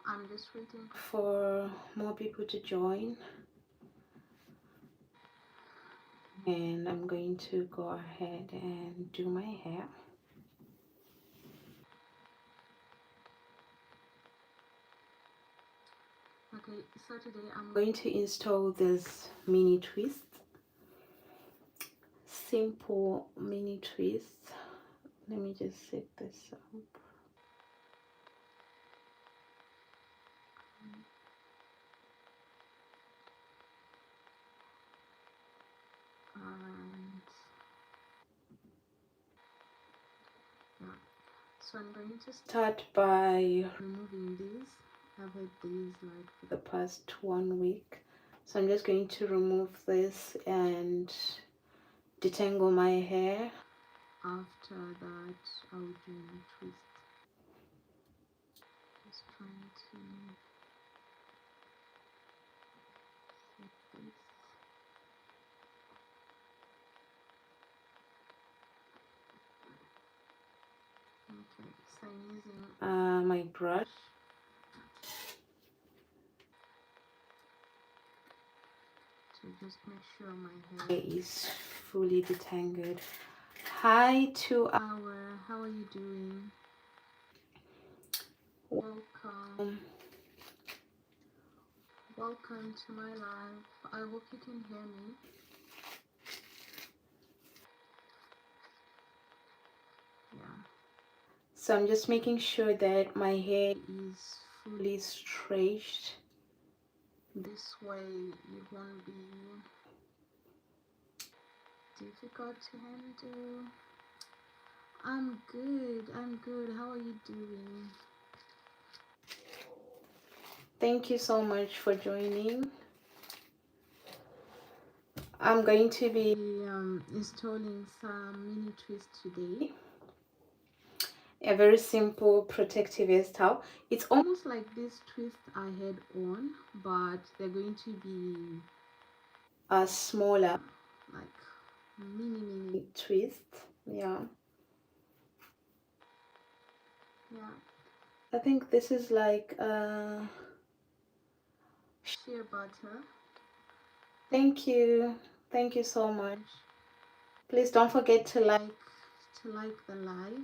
I'm just waiting for more people to join, and I'm going to go ahead and do my hair. Okay, so today I'm going to install this mini twist, simple mini twist. Let me just set this up. And yeah, so I'm going to start by removing these. I've had these like for the past 1 week, so I'm just going to remove this and detangle my hair. After that, I'll do my twist. Just trying to set this. Okay, so I'm using my brush to just make sure my hair is fully detangled. Hi to our, how are you doing? Welcome. Welcome to my live. I hope you can hear me. Yeah. So I'm just making sure that my hair is fully stretched. This way it won't be difficult to handle. I'm good. I'm good. How are you doing? Thank you so much for joining. I'm going to be installing some mini twists today. A very simple protective hairstyle. It's almost like this twist I had on, but they're going to be a smaller, like mini twist. Yeah. I think this is like shea butter. Thank you so much. Please don't forget to like the live.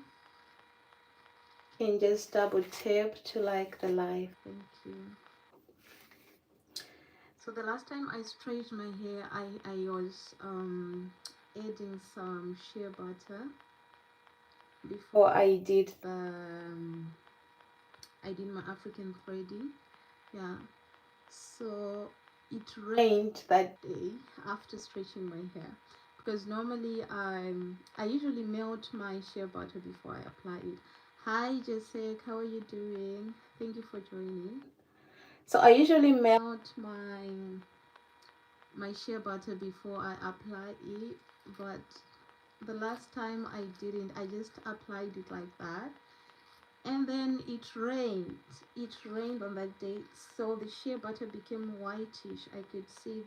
You can just double tap to like the live. Thank you. So the last time I straightened my hair, I was adding some shea butter before I did my African threading. Yeah, so it rained that day after stretching my hair, because normally I usually melt my shea butter before I apply it. Hi Jessica, how are you doing? Thank you for joining. So I usually melt my shea butter before I apply it, but the last time I didn't. I just applied it like that, and then it rained. It rained on that day, so the shea butter became whitish. I could see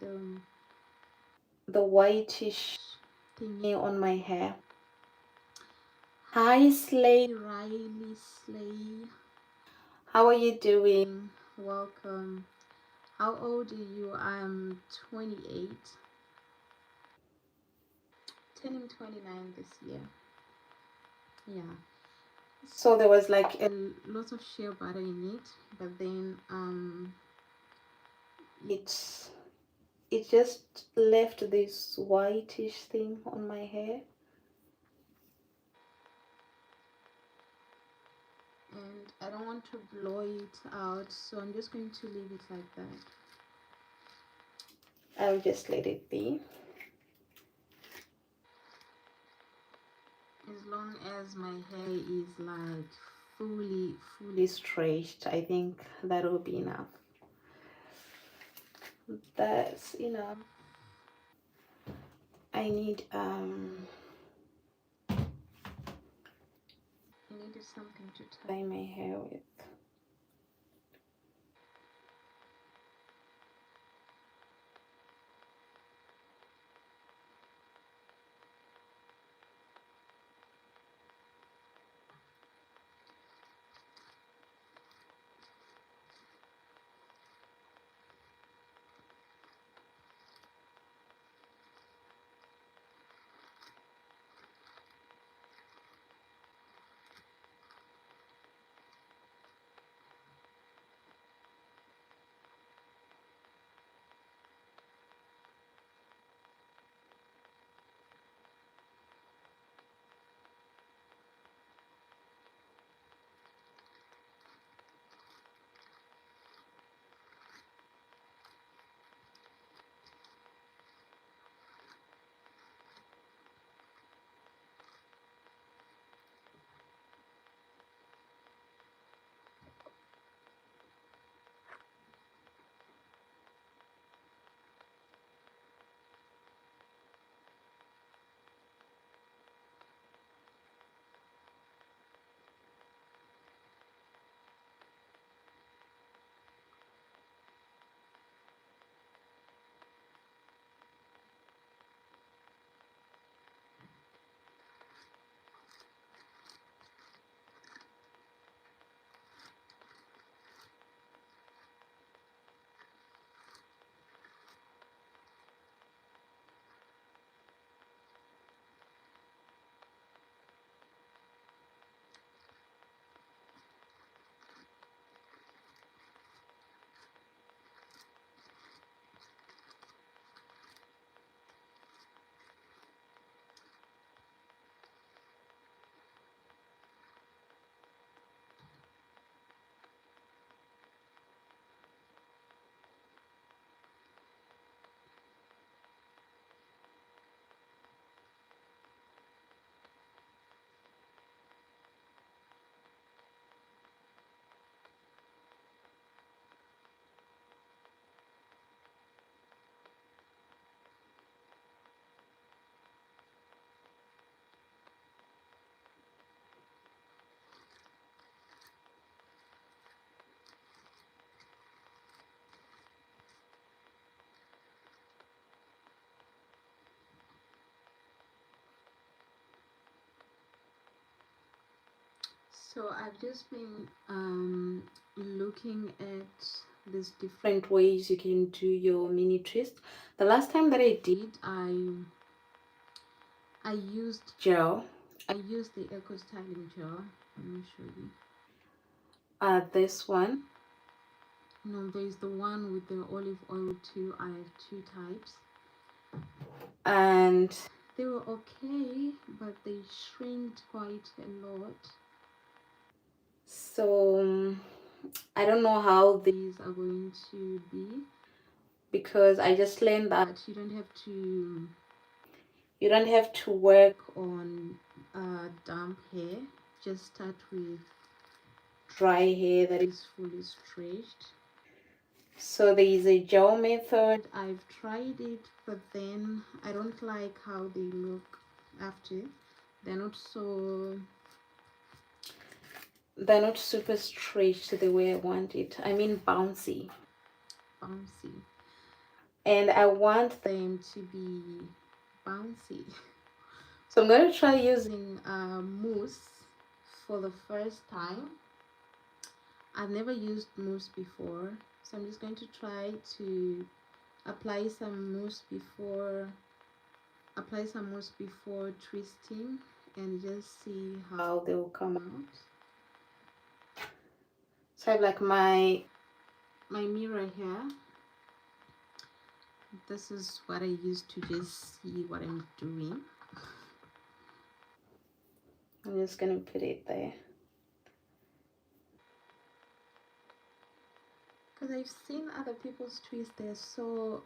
the whitish thingy on my hair. Hi Slay, Riley Slay, how are you doing? Welcome. How old are you? I'm 28, turning 29 this year. Yeah, so there was like a lot of shea butter in it, but then it just left this whitish thing on my hair, and I don't want to blow it out, so I'm just going to leave it like that. I'll just let it be. As long as my hair is like fully stretched, I think that will be enough. That's enough. I needed something to tie my hair with. So I've just been looking at these different ways you can do your mini twist. The last time that I did, I used gel. I used the Eco Styling gel. Let me show you. This one. No, there's the one with the olive oil too. I have two types. And they were okay, but they shrinked quite a lot. So I don't know how these are going to be, because I just learned that you don't have to work on damp hair. Just start with dry hair that is fully stretched. So there is a gel method. I've tried it, but then I don't like how they look after. They're not super stretched the way I want it. I mean bouncy. And I want them to be bouncy. So I'm going to try using mousse for the first time. I've never used mousse before, so I'm just going to try to apply some mousse before twisting, and just see how they will come out. So I have like my mirror here. This is what I use to just see what I'm doing. I'm just gonna put it there, because I've seen other people's twists. They're so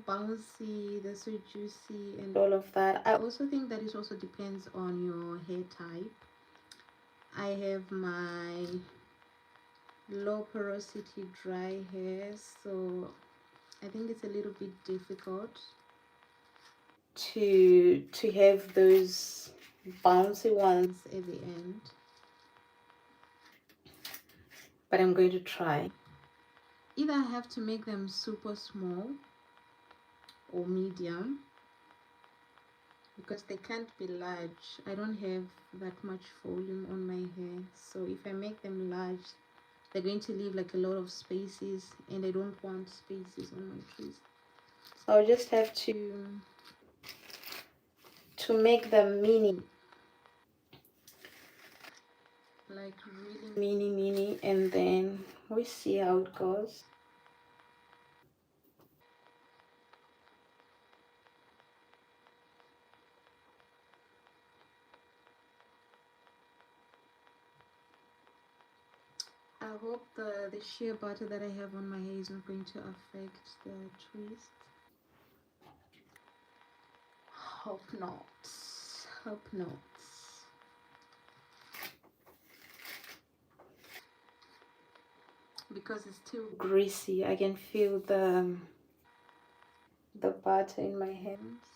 bouncy, they're so juicy and all of that. I also think that it also depends on your hair type. I have my low porosity dry hair, so I think it's a little bit difficult to have those bouncy ones at the end, but I'm going to try. Either I have to make them super small or medium, because they can't be large. I don't have that much volume on my hair, so if I make them large, they're going to leave like a lot of spaces, and I don't want spaces on my twist. So I'll just have to make them mini, like really mini, and then we see how it goes. I hope the sheer butter that I have on my hair is not going to affect the twist. Hope not. Hope not. Because it's still greasy. I can feel the butter in my hands.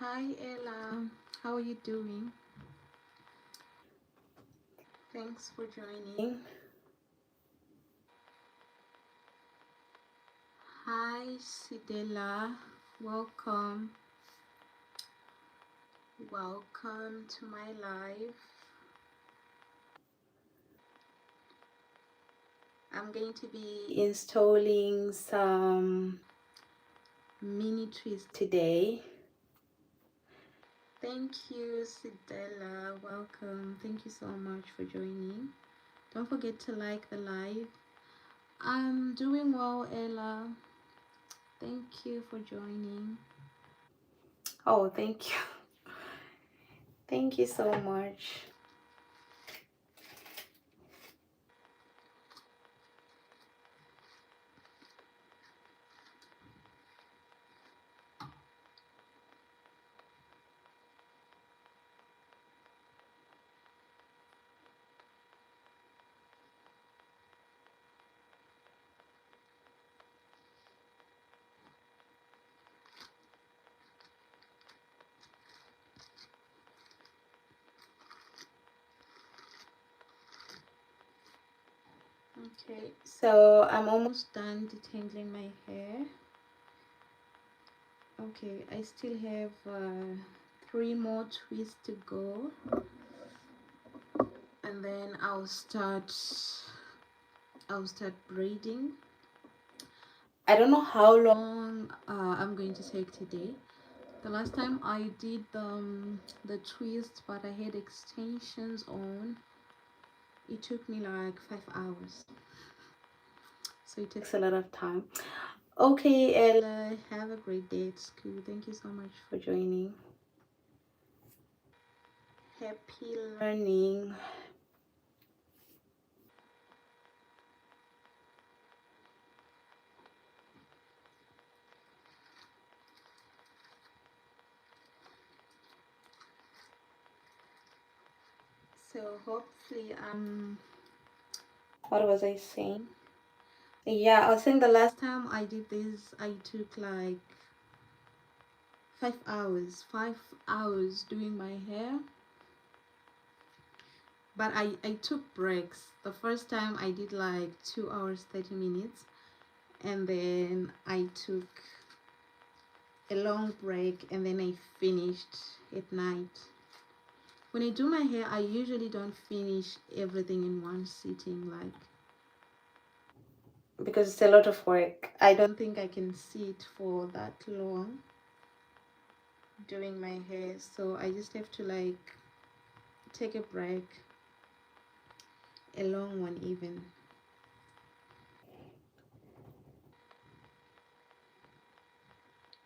Hi Ella, how are you doing? Thanks for joining. Hi Sidela, welcome. Welcome to my live. I'm going to be installing some mini twists today. Thank you, Sidela. Welcome. Thank you so much for joining. Don't forget to like the live. I'm doing well, Ella. Thank you for joining. Oh, thank you. Thank you so much. Okay, so I'm almost done detangling my hair. Okay, I still have 3 more twists to go, and then I'll start braiding. I don't know how long I'm going to take today. The last time I did the twist, but I had extensions on, it took me like 5 hours. So it takes a lot of time. Okay, Ella, have a great day at school. Thank you so much for joining. Happy learning. So hopefully, what was I saying? Yeah, I was saying the last time I did this, I took like 5 hours doing my hair. But I took breaks. The first time I did like 2 hours 30 minutes, and then I took a long break, and then I finished at night. When I do my hair, I usually don't finish everything in one sitting, like, because it's a lot of work. I don't think I can sit for that long doing my hair, so I just have to like take a break, a long one even.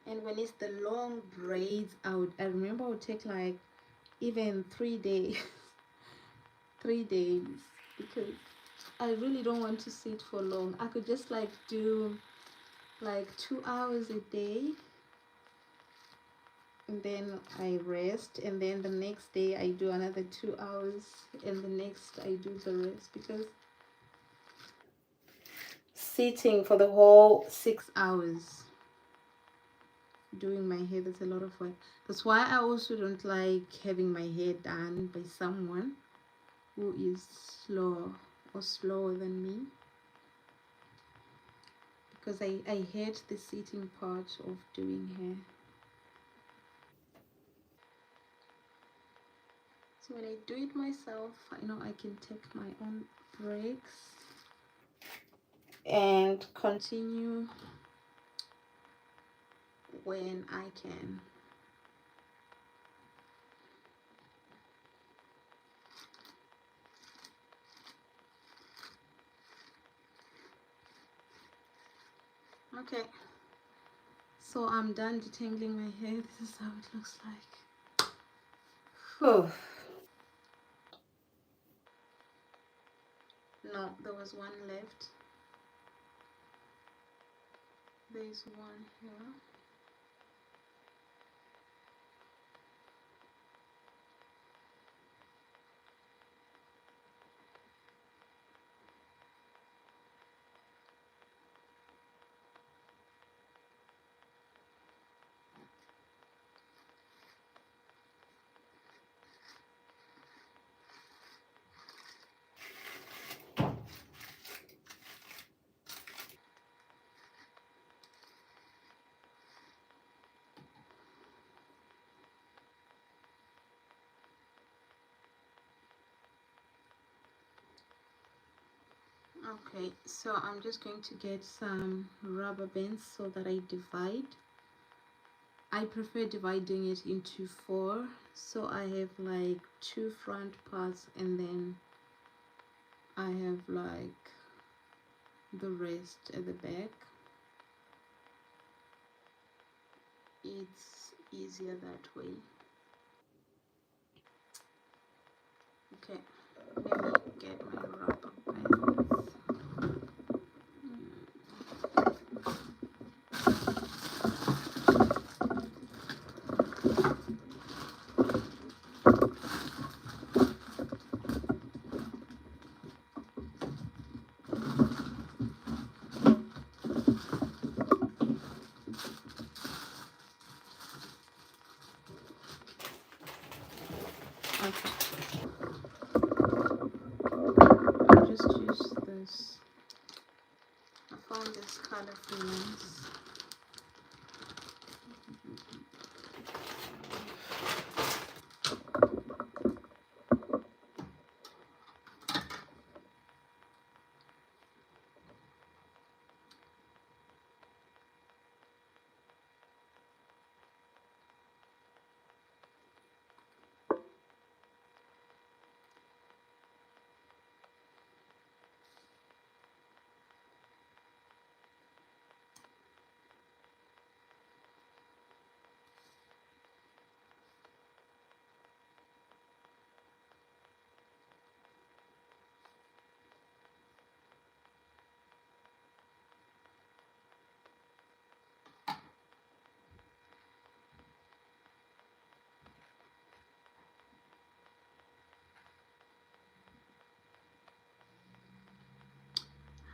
And when it's the long braids, I remember I would take like even 3 days 3 days, because I really don't want to sit for long. I could just like do like 2 hours a day, and then I rest, and then the next day I do another 2 hours, and the next I do the rest, because sitting for the whole 6 hours doing my hair, that's a lot of work. That's why I also don't like having my hair done by someone who is slower than me, because I hate the sitting part of doing hair. So when I do it myself, I know I can take my own breaks and continue when I can. Okay, so I'm done detangling my hair. This is how it looks like. Whew. No, there was one left. There's one here. Okay, so I'm just going to get some rubber bands so that I divide. I prefer dividing it into 4, so I have like 2 front parts and then I have like the rest at the back. It's easier that way. Okay, let me get my rubber bands. Okay, I'll just use this. I found this colorful ones.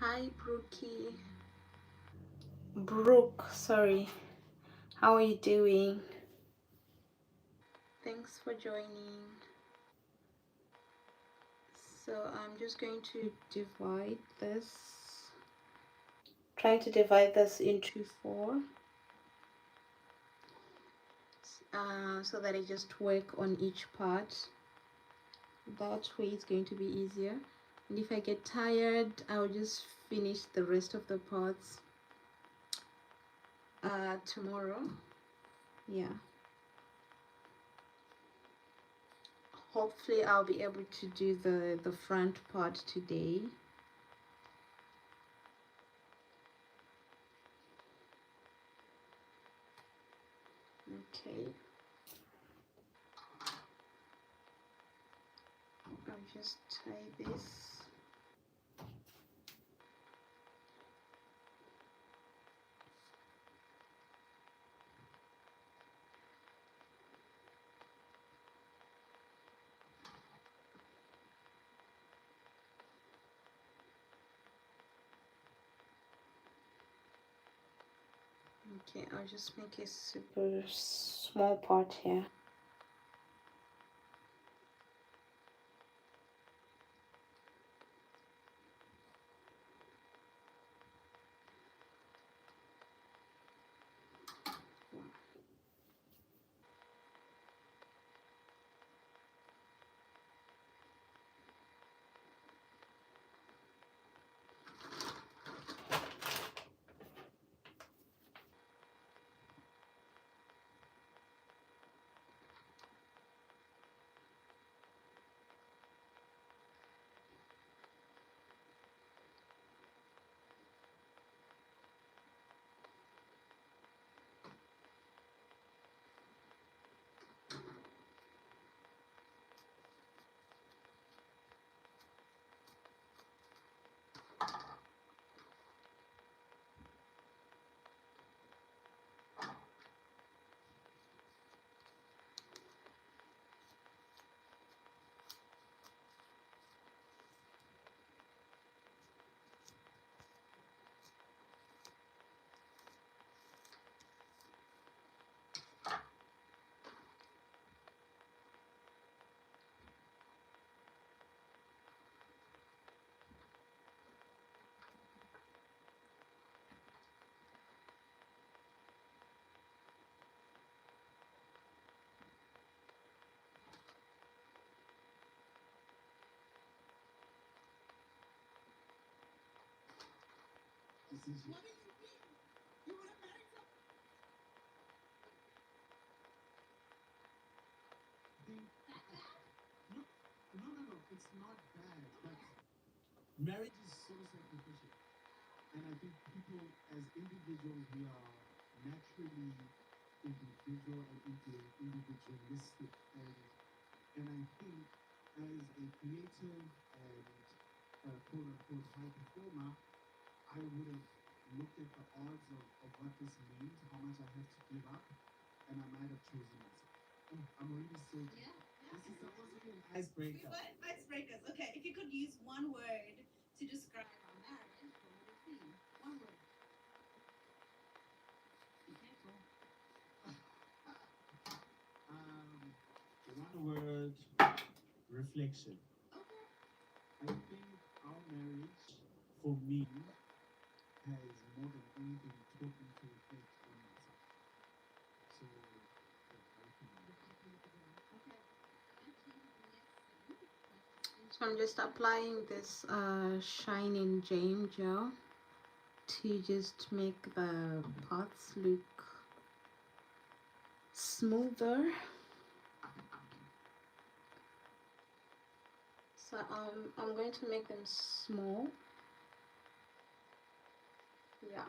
Hi Brookie. Brooke, sorry. How are you doing? Thanks for joining. So I'm just going to divide this. Trying to divide this into 4. So that I just work on each part. That way it's going to be easier. And if I get tired, I'll just finish the rest of the parts tomorrow. Yeah. Hopefully I'll be able to do the front part today. Okay. I'll just tie this. Okay, I'll just make a super small part here. So I'm just applying this shining gem gel to just make the parts look smoother. So I'm going to make them small. Yeah,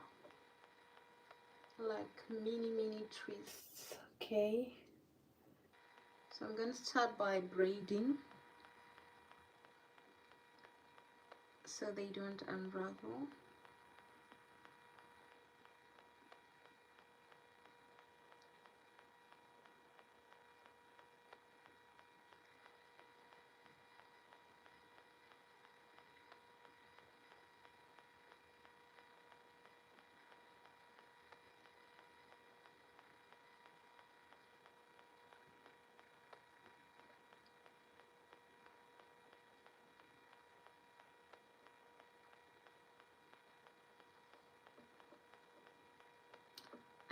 like mini twists. Okay, so I'm going to start by braiding so they don't unravel.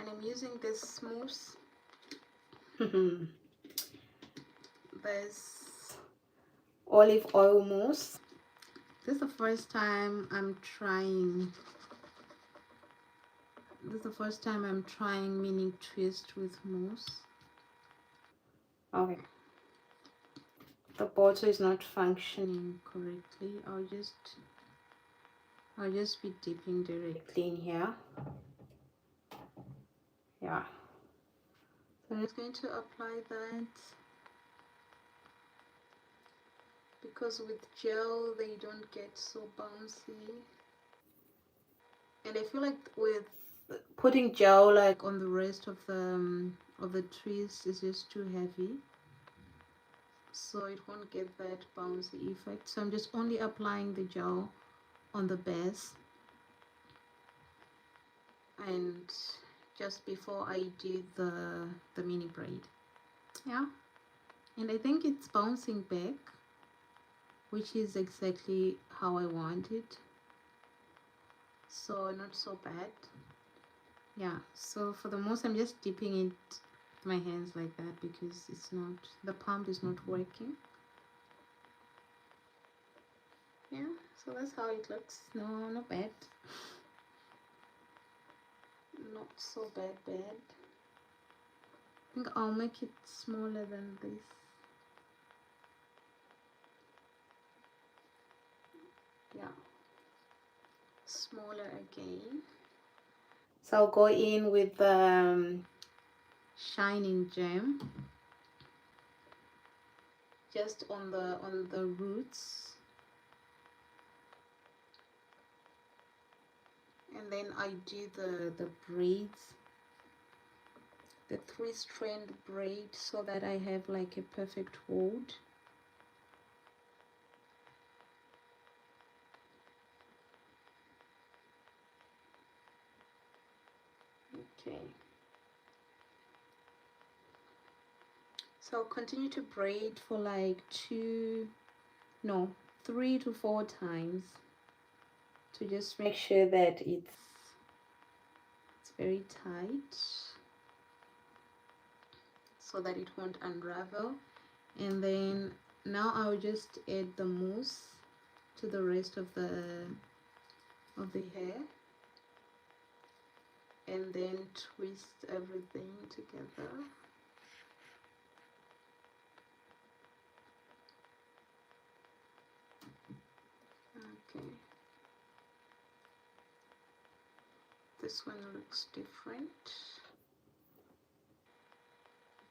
And I'm using this mousse. This olive oil mousse. This is the first time I'm trying. This is the first time I'm trying mini twist with mousse. Okay. The bottle is not functioning correctly. I'll just be dipping directly in here. Yeah. So I'm just going to apply that, because with gel they don't get so bouncy. And I feel like with putting gel like on the rest of the twist is just too heavy, so it won't get that bouncy effect. So I'm just only applying the gel on the base and just before I do the mini braid. Yeah, and I think it's bouncing back, which is exactly how I want it, so not so bad. Yeah, so for the most I'm just dipping it with my hands like that because it's not, the pump is not working. Yeah, so that's how it looks. No, not bad. Not so bad. I think I'll make it smaller than this. Yeah, smaller again. So I'll go in with the shining gem just on the roots, and then I do the braids, the 3-strand braid, so that I have like a perfect hold. Okay, so I'll continue to braid for like 3 to 4 times to just make sure that it's very tight so that it won't unravel. And then now I'll just add the mousse to the rest of the hair. and then twist everything together. Okay, this one looks different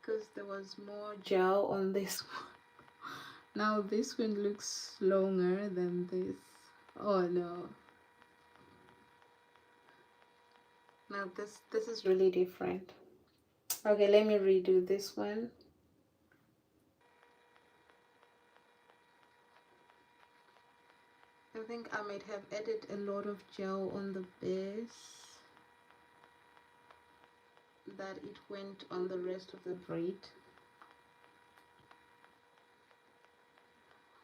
because there was more gel on this one. Now this one looks longer than this. Oh no. Now this is really different. Okay, let me redo this one. I think I might have added a lot of gel on the base that it went on the rest of the braid.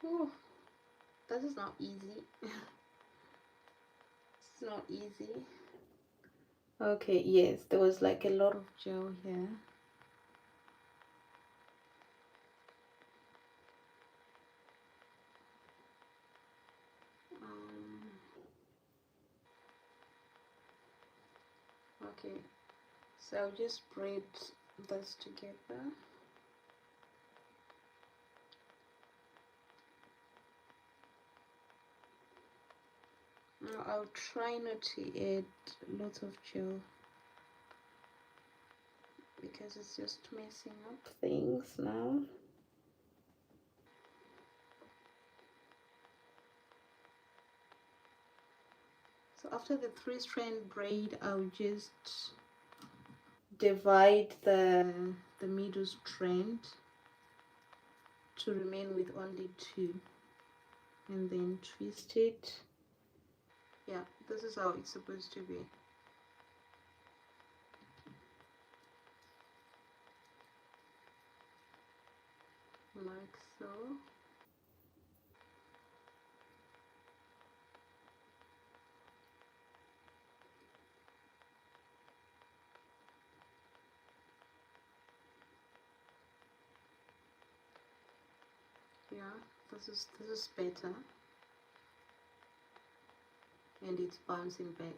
Oh, this is not easy. It's not easy. Okay, yes, there was like a lot of gel here. Okay, so I'll just braid this together. Now I'll try not to add lots of gel because it's just messing up things now. So after the 3-strand braid, I'll just divide the middle strand to remain with only 2 and then twist it. Yeah, this is how it's supposed to be. Like so. Yeah, this is better, and it's bouncing back.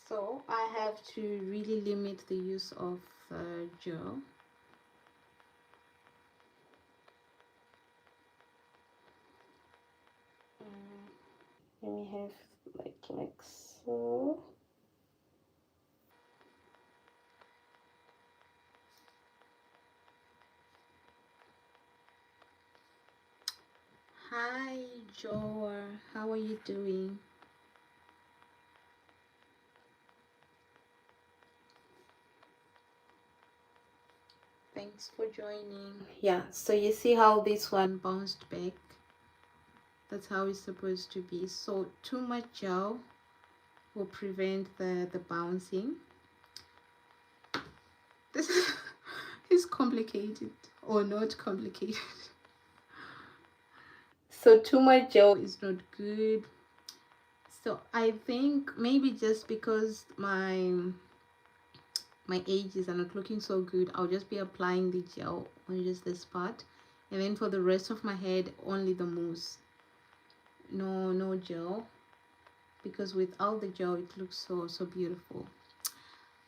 So I have to really limit the use of gel. Let me have like so. Hi Joa, how are you doing? Thanks for joining. Yeah, so you see how this one bounced back? That's how it's supposed to be. So too much gel will prevent the bouncing. This is complicated or not complicated. So too much gel is not good. So I think maybe just because my edges are not looking so good, I'll just be applying the gel on just this part, and then for the rest of my head only the mousse. No gel, because without the gel it looks so beautiful.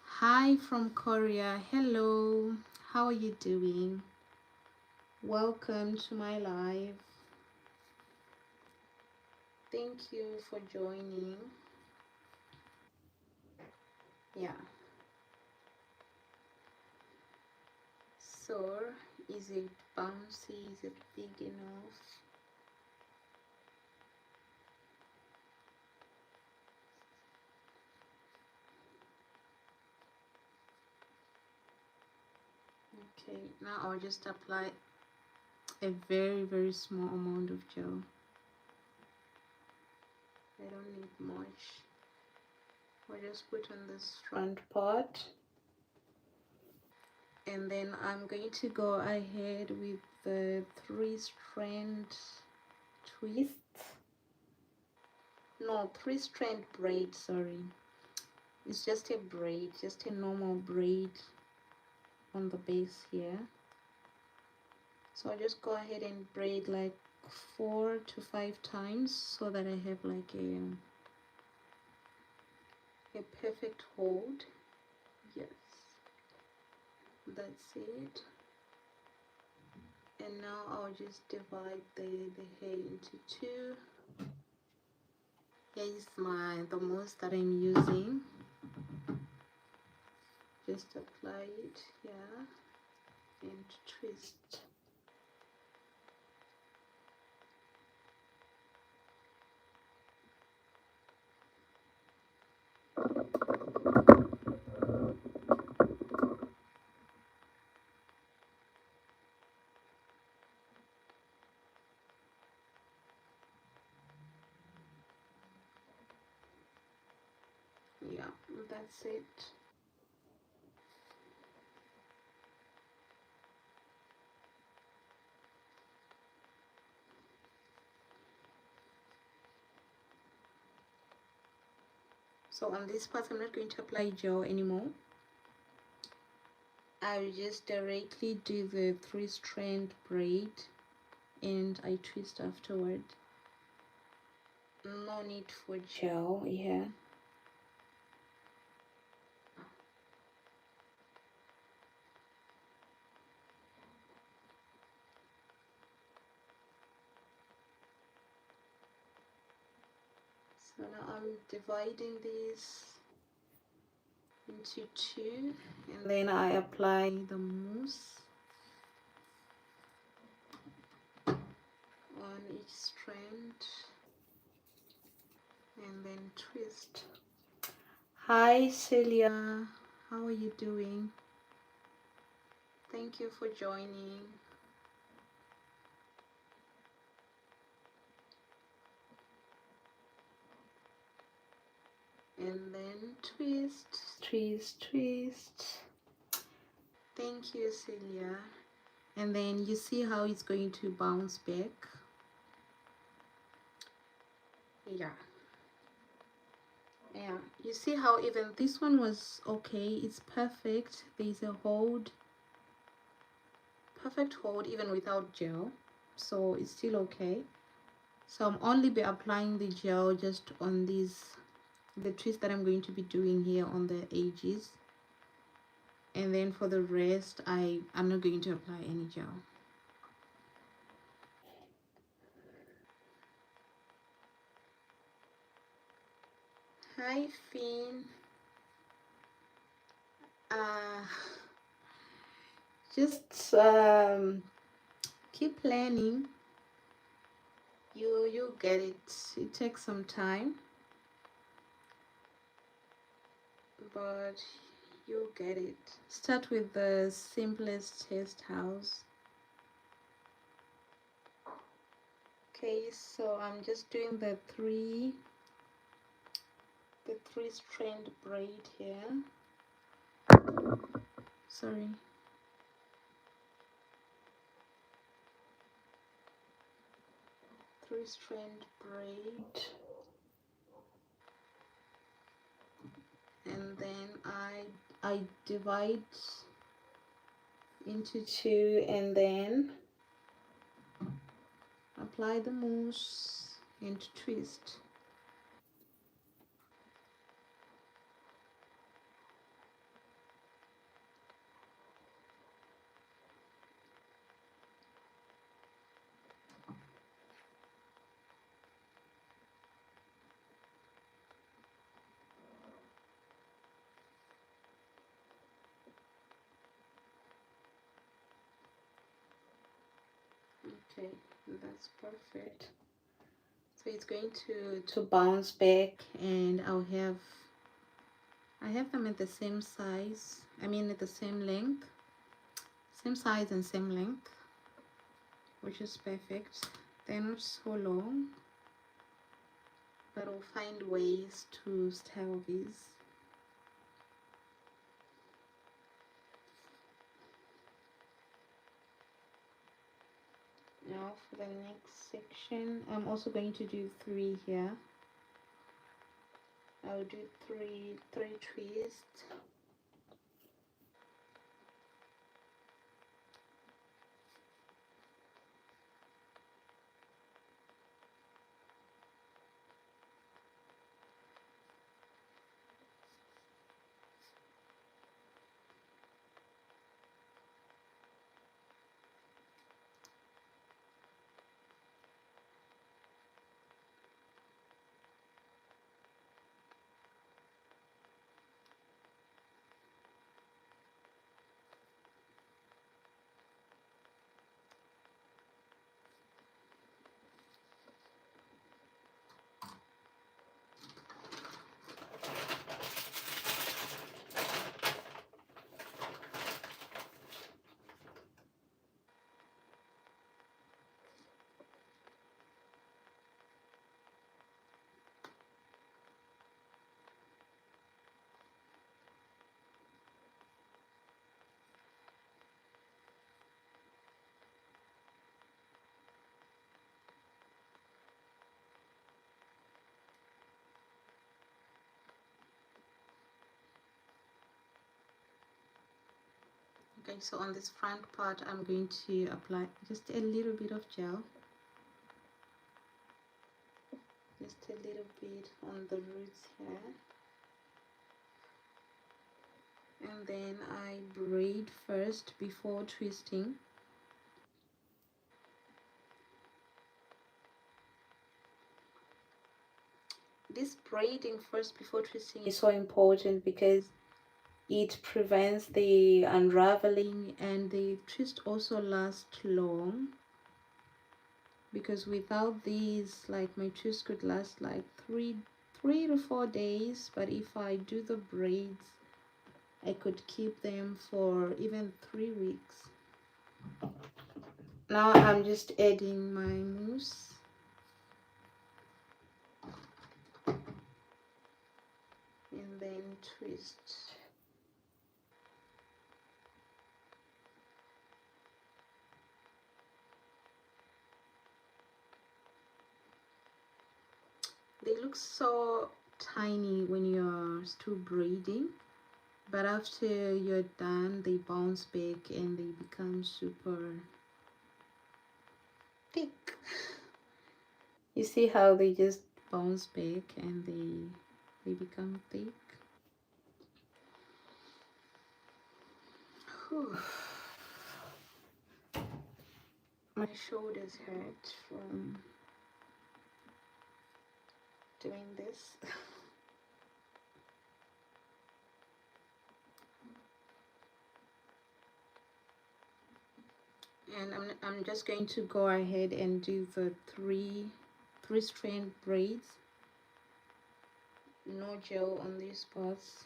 Hi from Korea. Hello, how are you doing? Welcome to my live. Thank you for joining. Yeah, so is it bouncy? Is it big enough? Okay, now I'll just apply a very small amount of gel. I don't need much. I'll just put on this front part, and then I'm going to go ahead with the 3-strand twist. No, 3-strand braid, sorry. It's just a braid, just a normal braid on the base here. So I'll just go ahead and braid like 4 to 5 times so that I have like a perfect hold. that's it. And now I'll just divide the hair into two. Here is the mousse that I'm using. Just apply it here and twist. Yeah, that's it. So on this part, I'm not going to apply gel anymore. I will just directly do the 3-strand braid and I twist afterward. No need for gel here. So now I'm dividing this into two, and then I apply the mousse on each strand and then twist. Hi Celia, how are you doing? Thank you for joining. And then twist, twist, twist. Thank you, Celia. And then you see how it's going to bounce back. Yeah, you see how even this one was okay. It's perfect. There's a hold, perfect hold even without gel, so it's still okay. So I'm only be applying the gel just on the twist that I'm going to be doing here on the edges, and then for the rest I'm not going to apply any gel. Hi Finn. Just keep planning. You get it. It takes some time, but you get it. Start with the simplest hairstyles. Okay, so I'm just doing the three strand braid here. Sorry. Three strand braid, and then I divide into two and then apply the mousse and twist. Okay, that's perfect. So it's going to bounce back, and I have them at the same size. I mean at the same length, same size and same length, which is perfect. They're not so long, but I'll find ways to style these. Now for the next section, I'm also going to do 3 here. I'll do three twists. Okay, so on this front part I'm going to apply just a little bit of gel, just a little bit on the roots here, and then I braid first before twisting. This braiding first before twisting is so important because it prevents the unraveling, and the twist also lasts long, because without these, like, my twist could last like three to 4 days, but if I do the braids I could keep them for even 3 weeks. Now I'm just adding my mousse. And then twist. They look so tiny when you're still braiding, but after you're done they bounce back and they become super thick. You see how they just bounce back and they become thick. Whew. My shoulders hurt from doing this. And I'm just going to go ahead and do the three strand braids. No gel on these spots.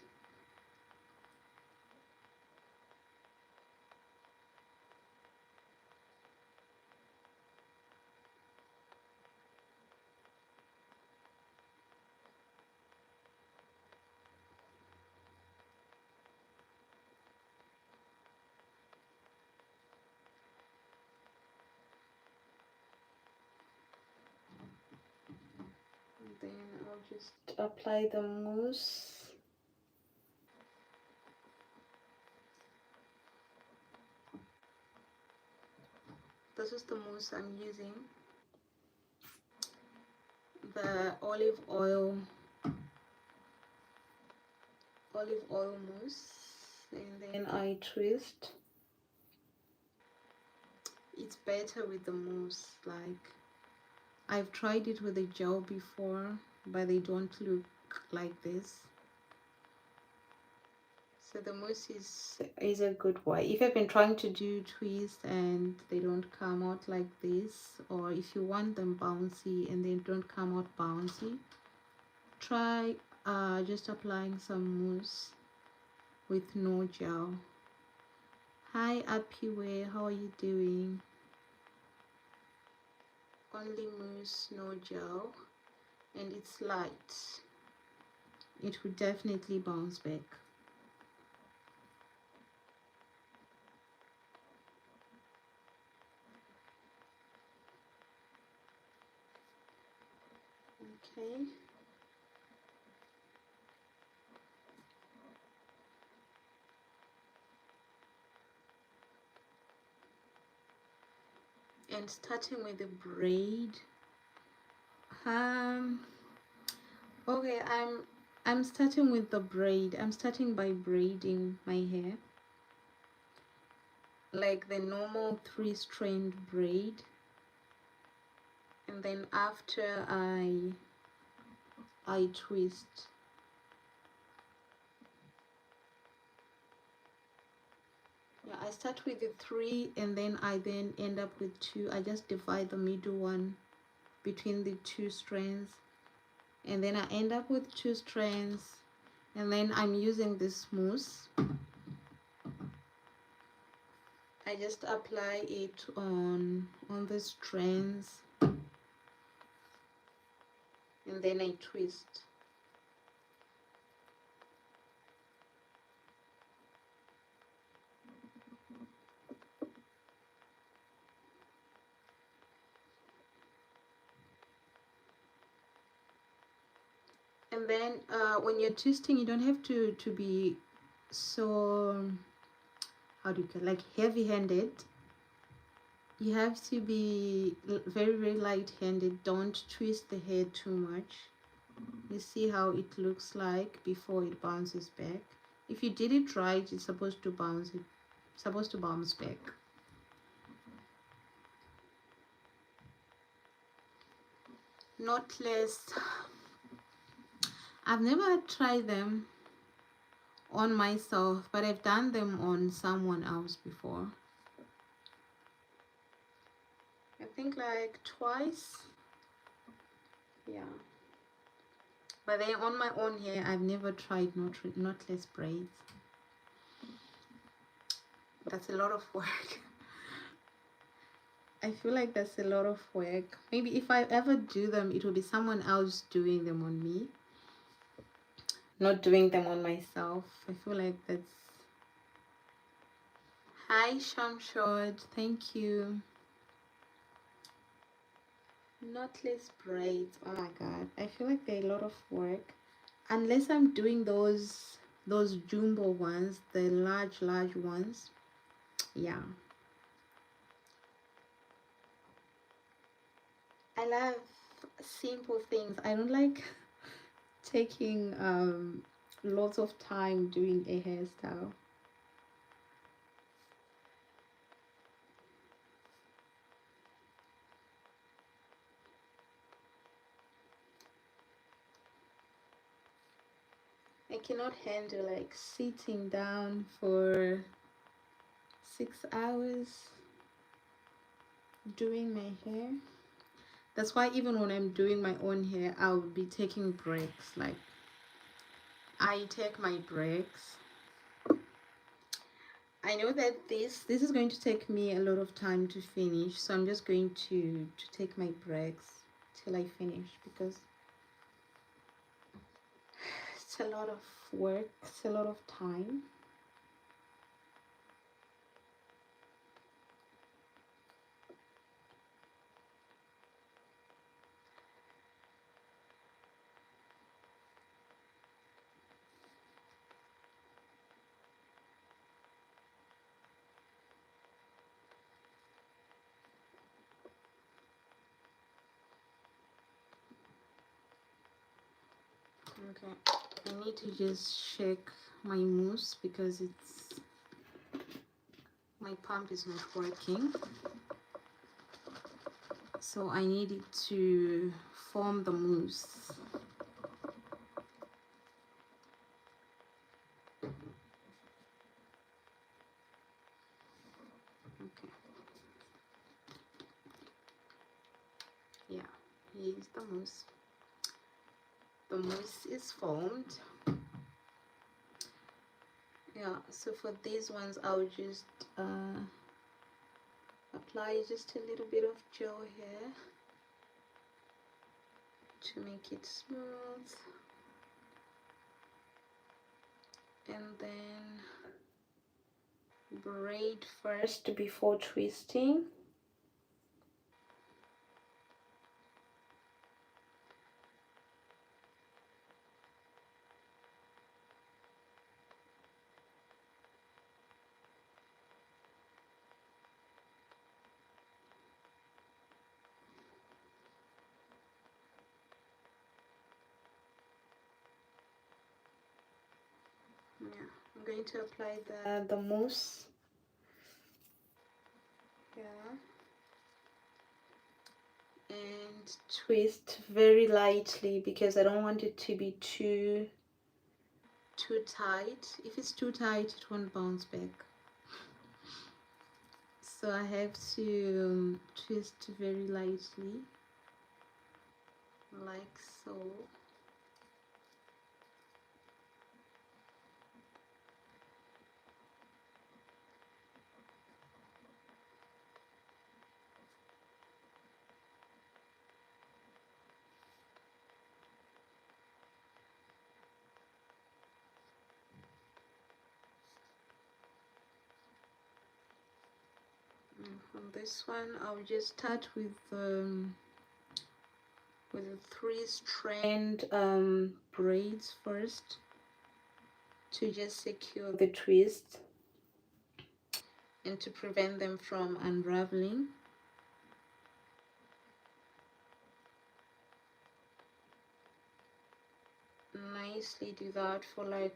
Then I'll just apply the mousse. This is the mousse I'm using. The olive oil mousse. And then I twist. It's better with the mousse. Like, I've tried it with a gel before, but they don't look like this. So the mousse is a good way. If you've been trying to do twists and they don't come out like this, or if you want them bouncy and they don't come out bouncy, try just applying some mousse with no gel. Hi Apiwe, how are you doing? Only mousse, no gel, and it's light. It would definitely bounce back. Okay. And starting with the braid. Okay, I'm starting with the braid. I'm starting by braiding my hair, like the normal 3-strand braid, and then after I twist. Yeah, I start with the 3 and then I end up with 2. I just divide the middle one between the 2 strands, and then I end up with 2 strands, and then I'm using this mousse. I just apply it on the strands, and then I twist. And then when you're twisting, you don't have to be so how do you call, like heavy-handed. You have to be very, very light-handed. Don't twist the hair too much. You see how it looks like before it bounces back. If you did it right, it's supposed to bounce back. Knotless, I've never tried them on myself, but I've done them on someone else before. I think like twice. Yeah. But then on my own hair, I've never tried knotless braids. That's a lot of work. I feel like that's a lot of work. Maybe if I ever do them, it will be someone else doing them on me, not doing them on myself. I feel like that's... Hi Shamshod, thank you. Knotless braids, oh my god, I feel like they're a lot of work, unless I'm doing those jumbo ones, the large ones. Yeah, I love simple things. I don't like taking lots of time doing a hairstyle. I cannot handle like sitting down for 6 hours doing my hair. That's why even when I'm doing my own hair, I'll be taking breaks. Like, I take my breaks. I know that this is going to take me a lot of time to finish, so I'm just going to take my breaks till I finish, because it's a lot of work, it's a lot of time. Okay, I need to just shake my mousse because my pump is not working, so I need it to form the mousse. Okay, yeah, here's the mousse. The mousse is formed. Yeah, so for these ones I'll just apply just a little bit of gel here to make it smooth, and then braid first before twisting. Yeah, I'm going to apply the mousse. Yeah, and twist very lightly because I don't want it to be too tight. If it's too tight, it won't bounce back. So I have to twist very lightly, like so. On this one, I'll just start with a 3-strand braids first to just secure the twist. and to prevent them from unraveling. Nicely do that for like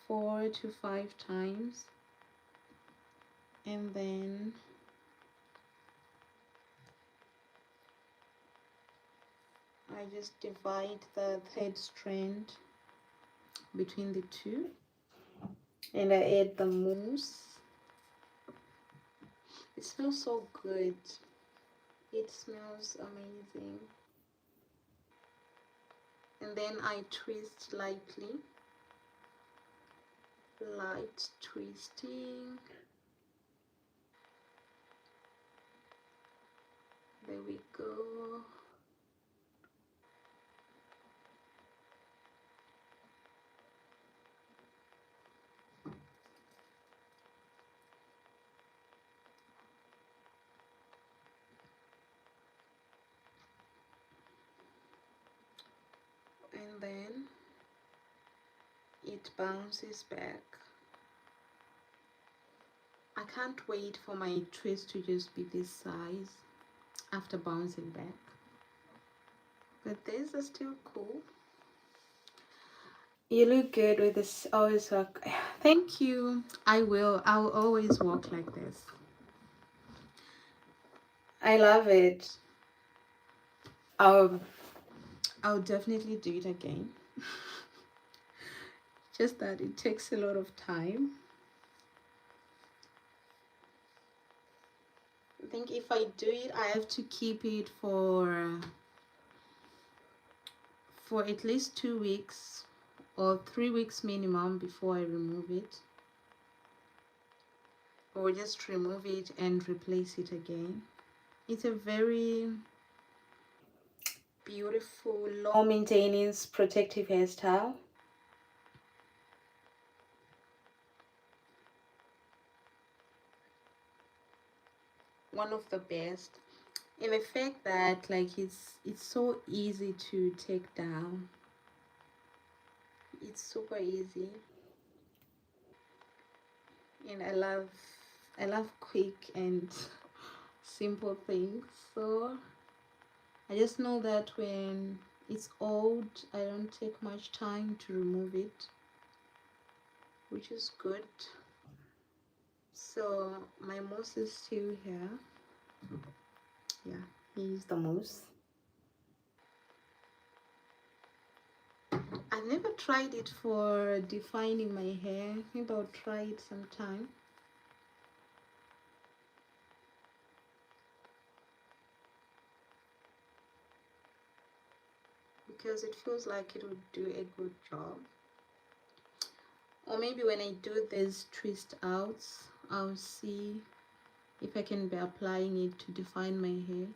4 to 5 times, and then I just divide the third strand between the two, and I add the mousse. It smells so good. It smells amazing. And then I twist lightly. Light twisting. There we go. And then it bounces back. I can't wait for my twist to just be this size after bouncing back. But these are still cool. You look good with this. Always walk. Thank you. I'll always walk like this. I love it. I'll definitely do it again. Just that it takes a lot of time. I think if I do it, I have to keep it for at least 2 weeks or 3 weeks minimum before I remove it, or just remove it and replace it again. It's a very beautiful, low maintenance protective hairstyle. One of the best, and the fact that like it's so easy to take down. It's super easy, and I love quick and simple things. So I just know that when it's old, I don't take much time to remove it, which is good. So my mousse is still here. Yeah, here's the mousse. I never tried it for defining my hair. Maybe I'll try it sometime. Because it feels like it would do a good job. Or maybe when I do these twist outs, I'll see if I can be applying it to define my hair.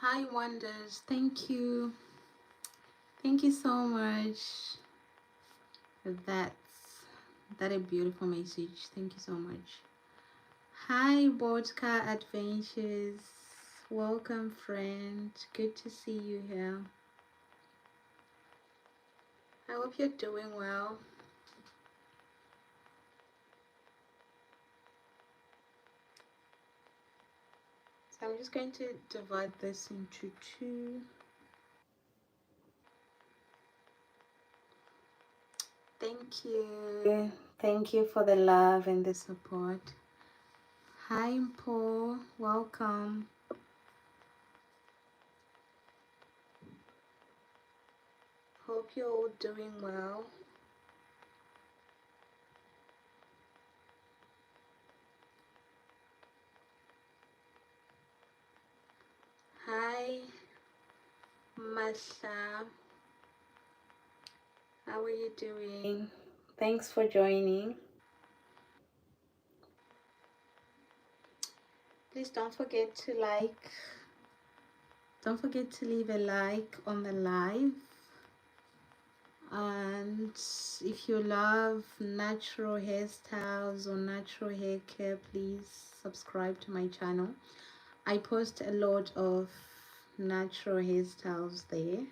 Hi, Wonders. Thank you. Thank you so much. That's that a beautiful message. Thank you so much. Hi, Vodka Adventures. Welcome, friend. Good to see you here. I hope you're doing well. So I'm just going to divide this into two. Thank you. Thank you for the love and the support. Hi, Paul. Welcome. Hope you're all doing well. Hi, Masha. How are you doing? Thanks for joining. Please don't forget to leave a like on the live. And if you love natural hairstyles or natural hair care, please subscribe to my channel. I post a lot of natural hairstyles there.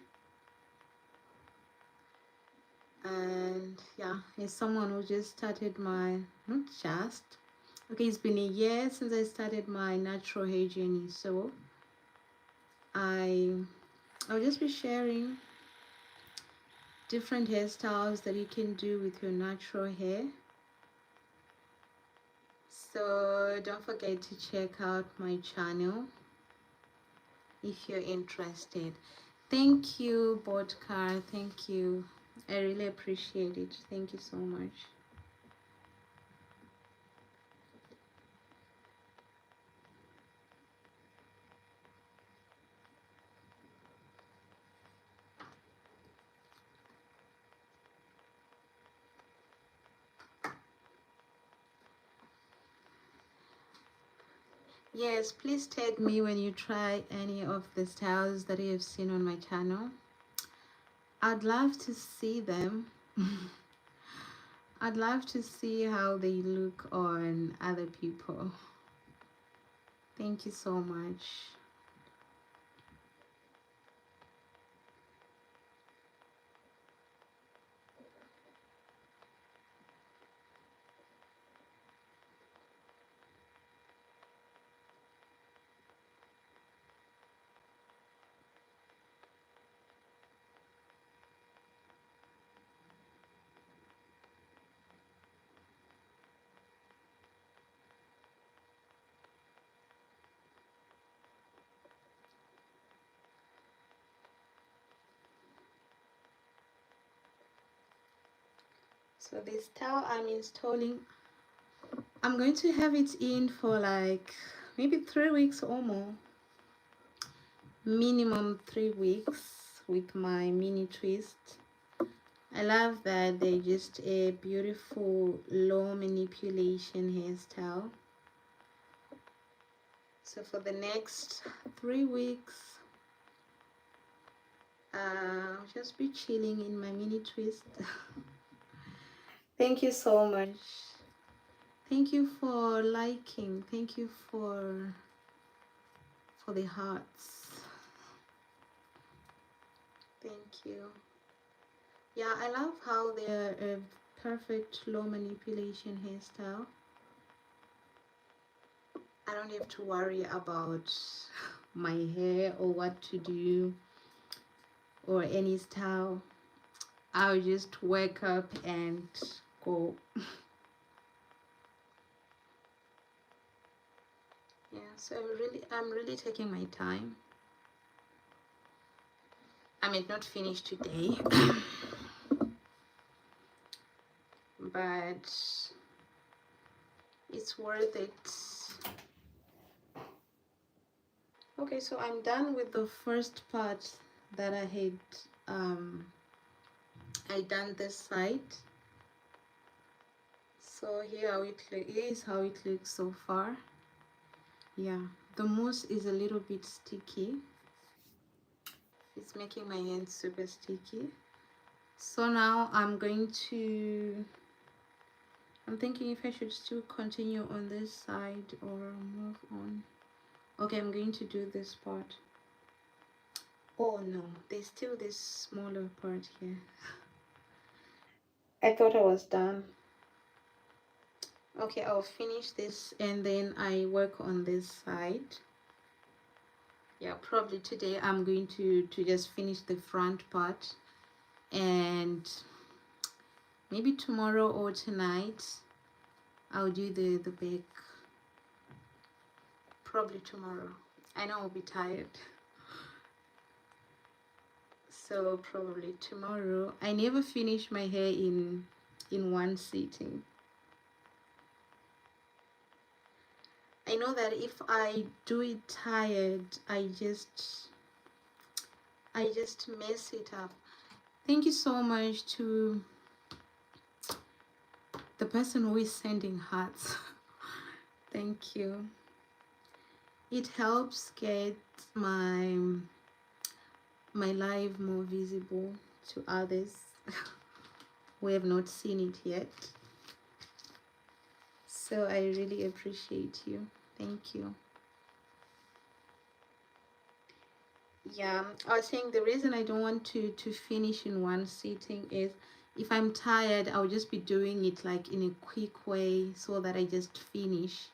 And yeah, as someone who just started it's been a year since I started my natural hair journey, so I'll just be sharing different hairstyles that you can do with your natural hair. So don't forget to check out my channel if you're interested. Thank you, Bodkar. Thank you. I really appreciate it. Thank you so much. Yes, please tag me when you try any of the styles that you have seen on my channel. I'd love to see them. I'd love to see how they look on other people. Thank you so much. So this towel I'm installing, I'm going to have it in for like maybe 3 weeks or more. Minimum 3 weeks with my mini twist. I love that they're just a beautiful low manipulation hairstyle. So for the next 3 weeks, I'll just be chilling in my mini twist. Thank you so much. Thank you for liking. Thank you for the hearts. Thank you. Yeah, I love how they're a perfect low manipulation hairstyle. I don't have to worry about my hair or what to do or any style. I'll just wake up and go. Yeah, so I'm really taking my time. I may not finish today, but it's worth it. Okay, so I'm done with the first part that I had I done this side. So here is how it looks so far. Yeah, the mousse is a little bit sticky. It's making my hands super sticky. So now I'm thinking if I should still continue on this side or move on. Okay, I'm going to do this part. Oh no, there's still this smaller part here. I thought I was done. Okay, I'll finish this and then I work on this side. Yeah, probably today I'm going to just finish the front part and Maybe tomorrow or tonight I'll do the back. Probably tomorrow. I know I'll be tired, so probably tomorrow. I never finish my hair in one sitting. I know that if I do it tired, I just mess it up. Thank you so much to the person who is sending hearts. Thank you. It helps get my live more visible to others who have not seen it yet. So I really appreciate you. Thank you. Yeah, I was saying the reason I don't want to finish in one sitting is if I'm tired, I'll just be doing it like in a quick way so that I just finish.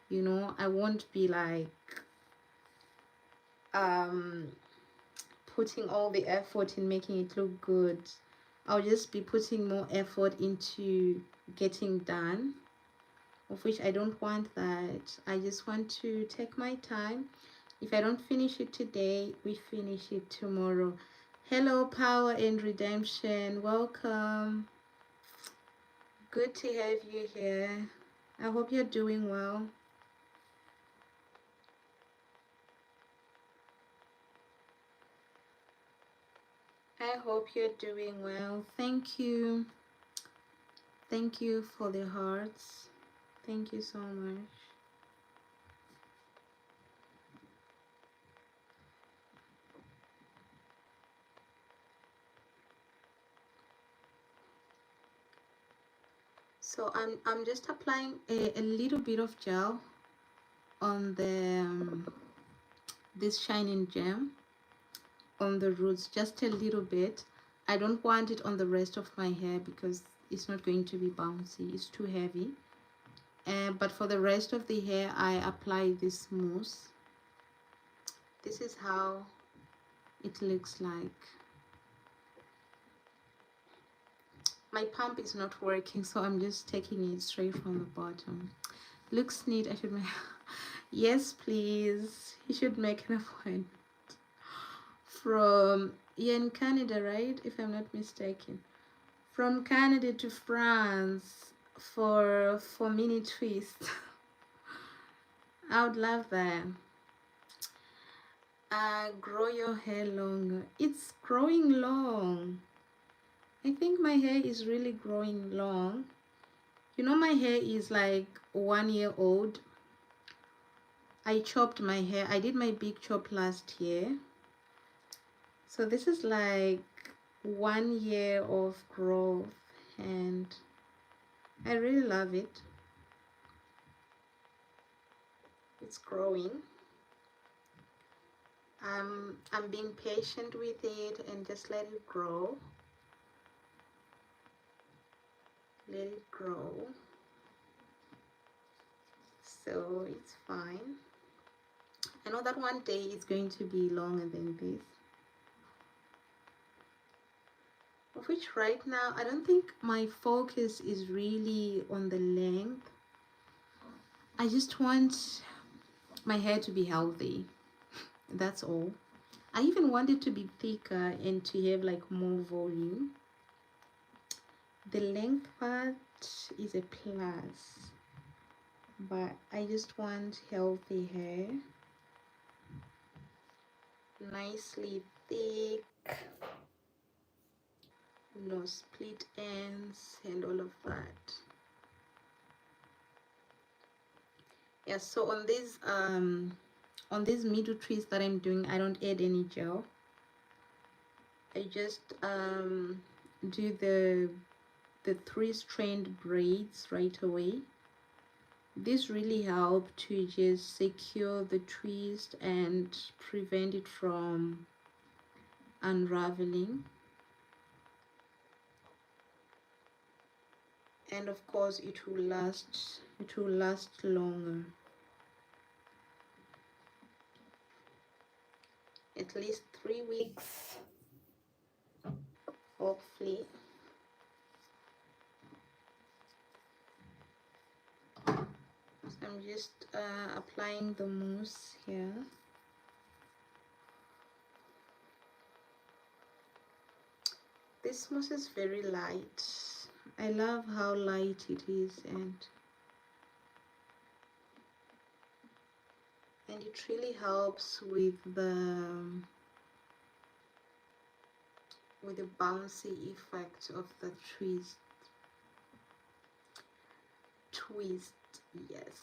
You know, I won't be like putting all the effort in making it look good. I'll just be putting more effort into getting done, of which I don't want that. I just want to take my time. If I don't finish it today, we finish it tomorrow. Hello, Power and Redemption. Welcome. Good to have you here. I hope you're doing well. I hope you're doing well. Thank you. Thank you for the hearts. Thank you so much. So I'm just applying a little bit of gel on the this shining gem on the roots, just a little bit. I don't want it on the rest of my hair because it's not going to be bouncy, it's too heavy. But for the rest of the hair, I apply this mousse. This is how it looks like. My pump is not working, so I'm just taking it straight from the bottom. Looks neat. I should make yes please, you should make an appointment. From, you're in Canada, right? If I'm not mistaken. From Canada to France for mini twist. I would love that. Grow your hair longer. It's growing long. I think my hair is really growing long. You know, my hair is like 1 year old. I chopped my hair. I did my big chop last year. So this is like 1 year of growth and I really love it. It's growing. I'm being patient with it and just let it grow. Let it grow. So it's fine. I know that one day it's going to be longer than this. Of which right now, I don't think my focus is really on the length. I just want my hair to be healthy. That's all. I even want it to be thicker and to have like more volume. The length part is a plus, but I just want healthy hair. Nicely thick. No split ends and all of that. Yeah, so on this middle twist that I'm doing, I don't add any gel. I just do the 3-strand braids right away. This really helped to just secure the twist and prevent it from unraveling. And of course it will last longer, at least 3 weeks hopefully. I'm just applying the mousse here. This mousse is very light. I love how light it is, and it really helps with the bouncy effect of the twist. Yes.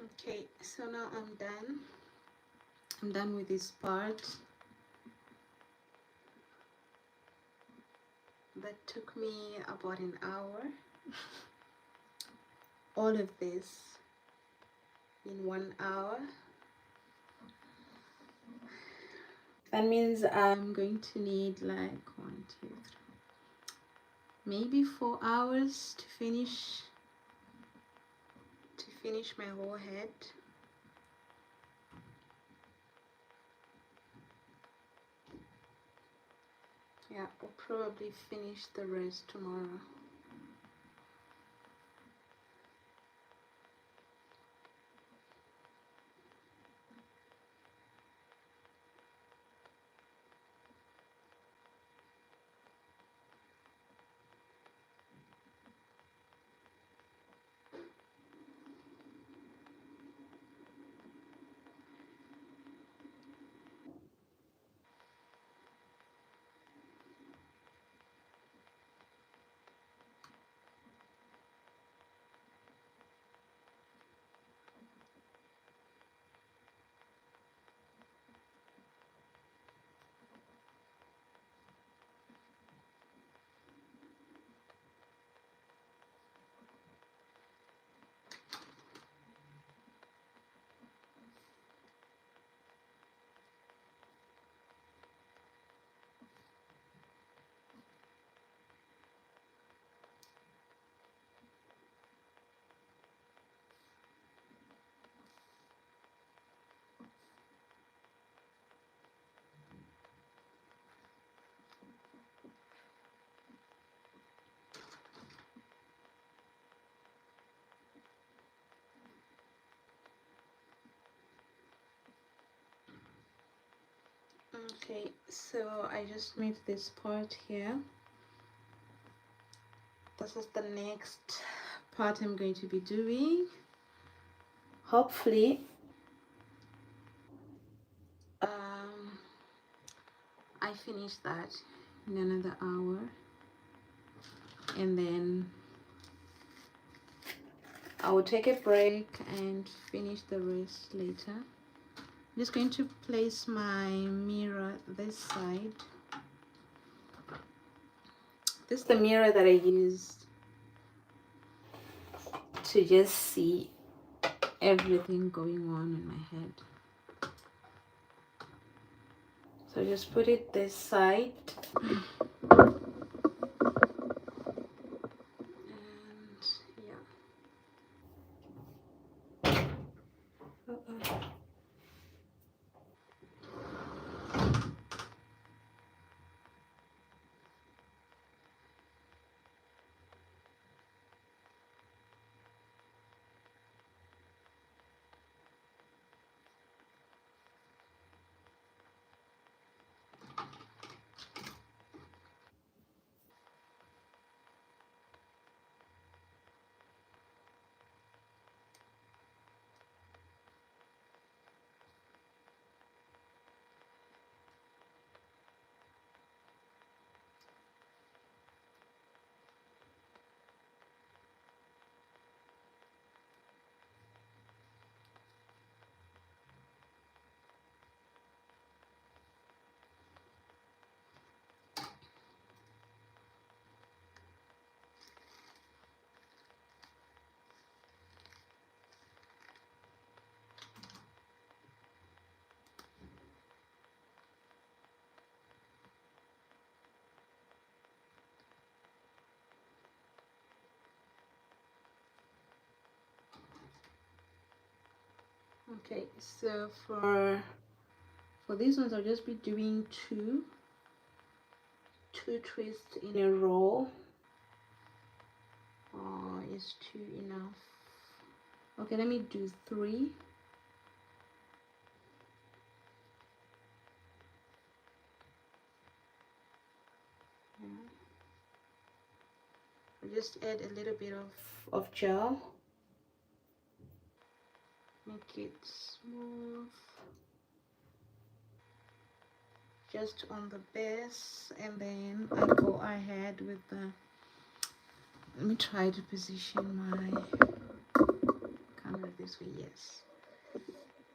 Okay, so now I'm done. I'm done with this part. That took me about an hour. All of this in 1 hour. That means I'm going to need like 1, 2, 3, maybe 4 hours to finish my whole head. Yeah, I'll probably finish the rest tomorrow. Okay, so I just made this part here. This is the next part I'm going to be doing. Hopefully I finish that in another hour, and then I will take a break and finish the rest later. I'm just going to place my mirror this side. This is the mirror that I used to just see everything going on in my head. So just put it this side. And yeah. Okay, so for these ones I'll just be doing two twists in a row. Or is two enough? Okay, let me do three. I'll just add a little bit of gel, make it smooth just on the base, and then I go ahead with the, let me try to position my camera this way. Yes,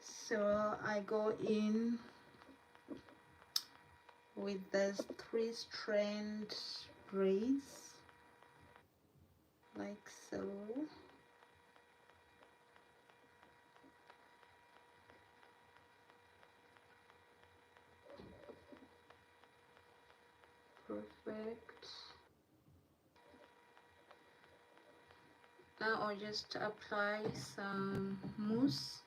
so I go in with this 3-strand braids like so. Perfect. Now I'll just apply some mousse.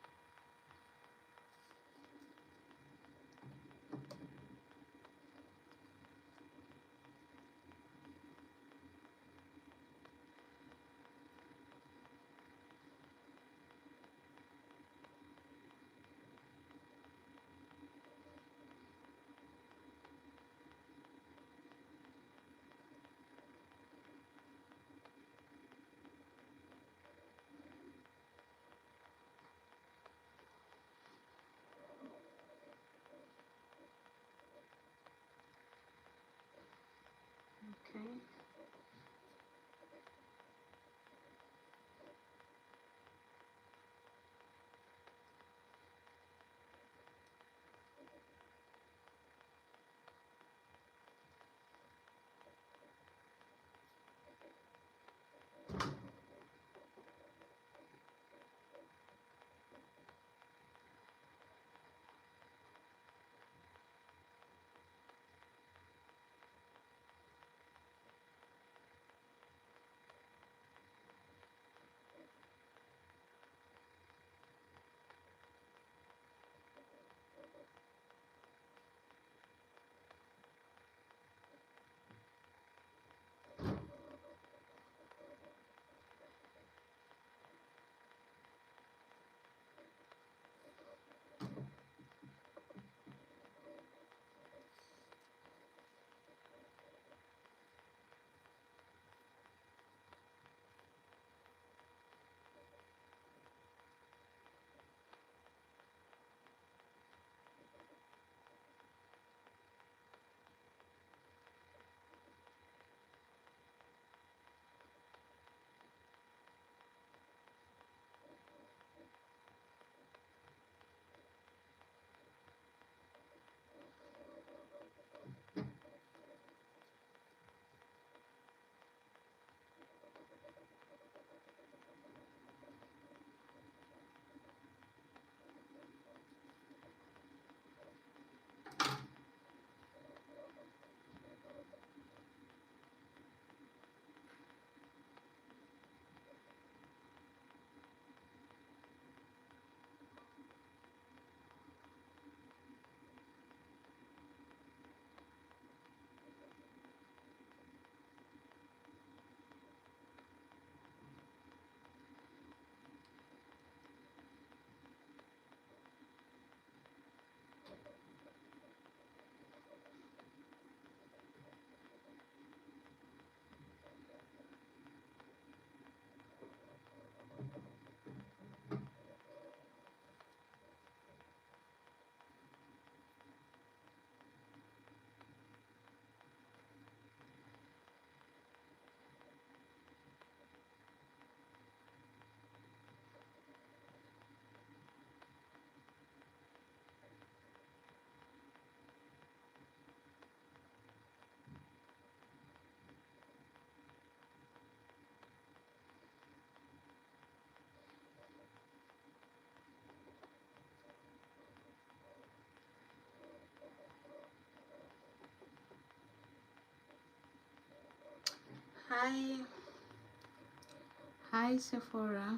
Hi Sephora.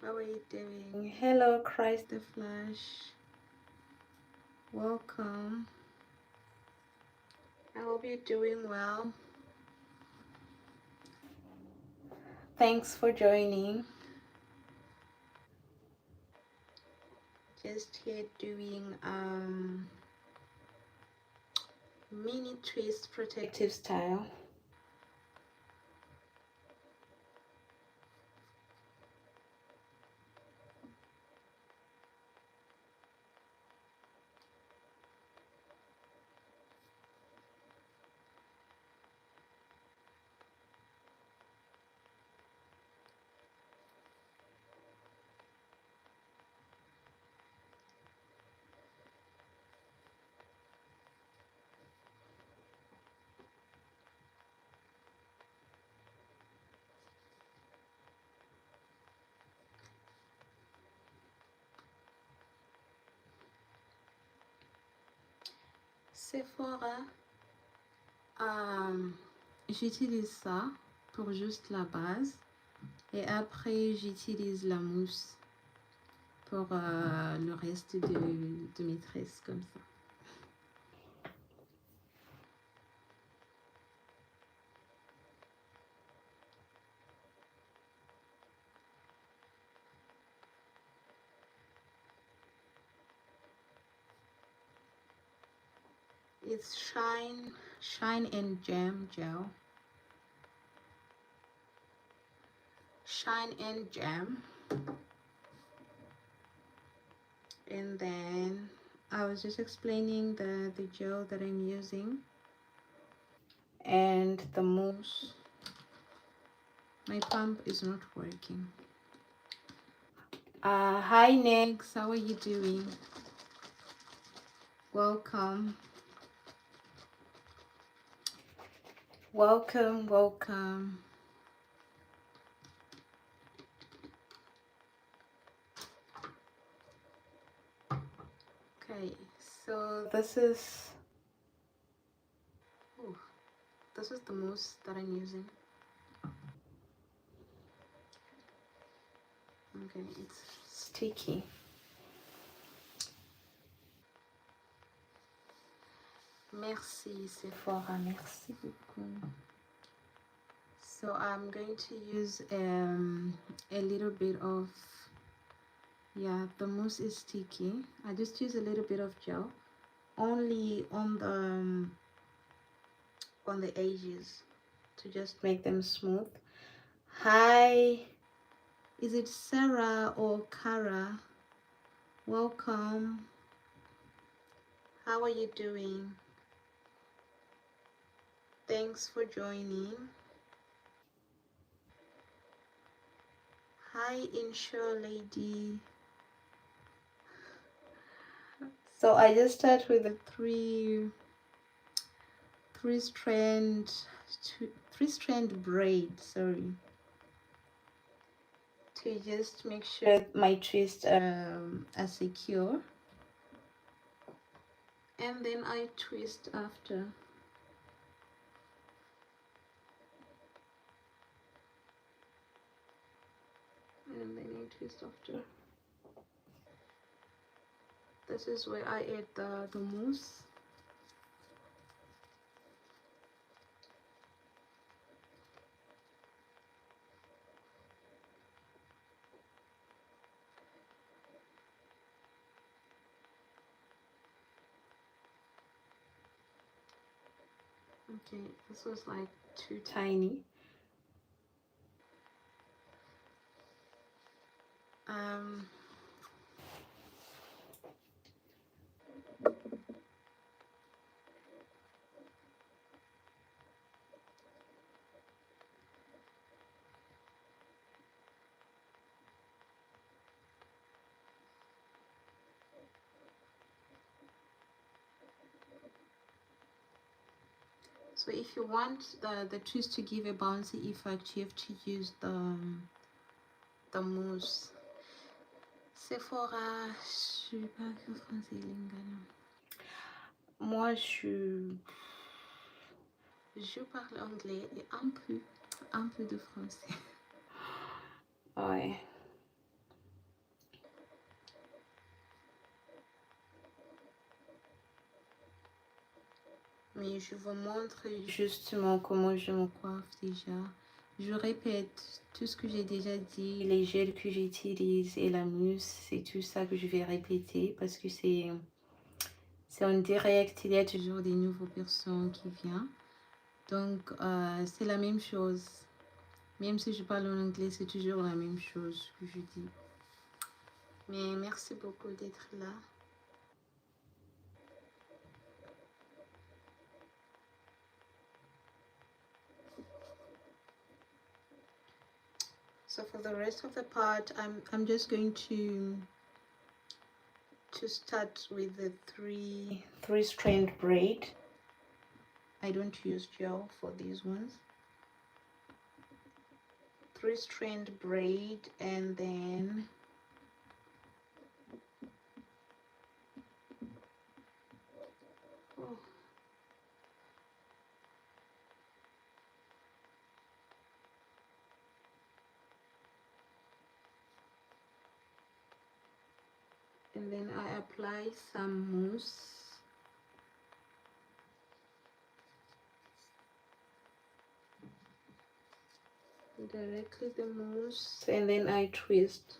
How are you doing? Hello Christ the Flash. Welcome. I hope you're doing well. Thanks for joining. Just here doing mini twist protective style. Sephora, j'utilise ça pour juste la base et après j'utilise la mousse pour le reste de mes tresses comme ça. It's Shine and Jam Gel. Shine and Jam. And then I was just explaining the gel that I'm using. And the mousse. My pump is not working. Hi Negs, how are you doing? Welcome. Welcome, welcome. Okay, so this is the mousse that I'm using. Okay, it's sticky. Merci Sephora, merci beaucoup. So I'm going to use a little bit of, yeah, the mousse is sticky. I just use a little bit of gel, only on the edges to just make them smooth. Hi, is it Sarah or Kara? Welcome. How are you doing? Thanks for joining. Hi, Insure Lady. So I just start with the three strand braid, sorry, to just make sure my twists are secure, and then I twist after. And then I twist after. This is where I add the mousse. Okay, this was like too tiny. So if you want the twist to give a bouncy effect, you have to use the mousse. Sephora, je suis pas que français lingala. Moi, Je parle anglais et un peu de français. Ouais. Mais je vous montre justement comment je me coiffe déjà. Je répète tout ce que j'ai déjà dit, les gels que j'utilise et la mousse, c'est tout ça que je vais répéter parce que c'est en direct, il y a toujours des nouvelles personnes qui viennent. Donc, c'est la même chose. Même si je parle en anglais, c'est toujours la même chose que je dis. Mais merci beaucoup d'être là. So for the rest of the part, I'm just going to start with the three strand braid. I don't use gel for these ones. 3-strand braid, and then oh, and then I apply some mousse. Directly the mousse, and then I twist.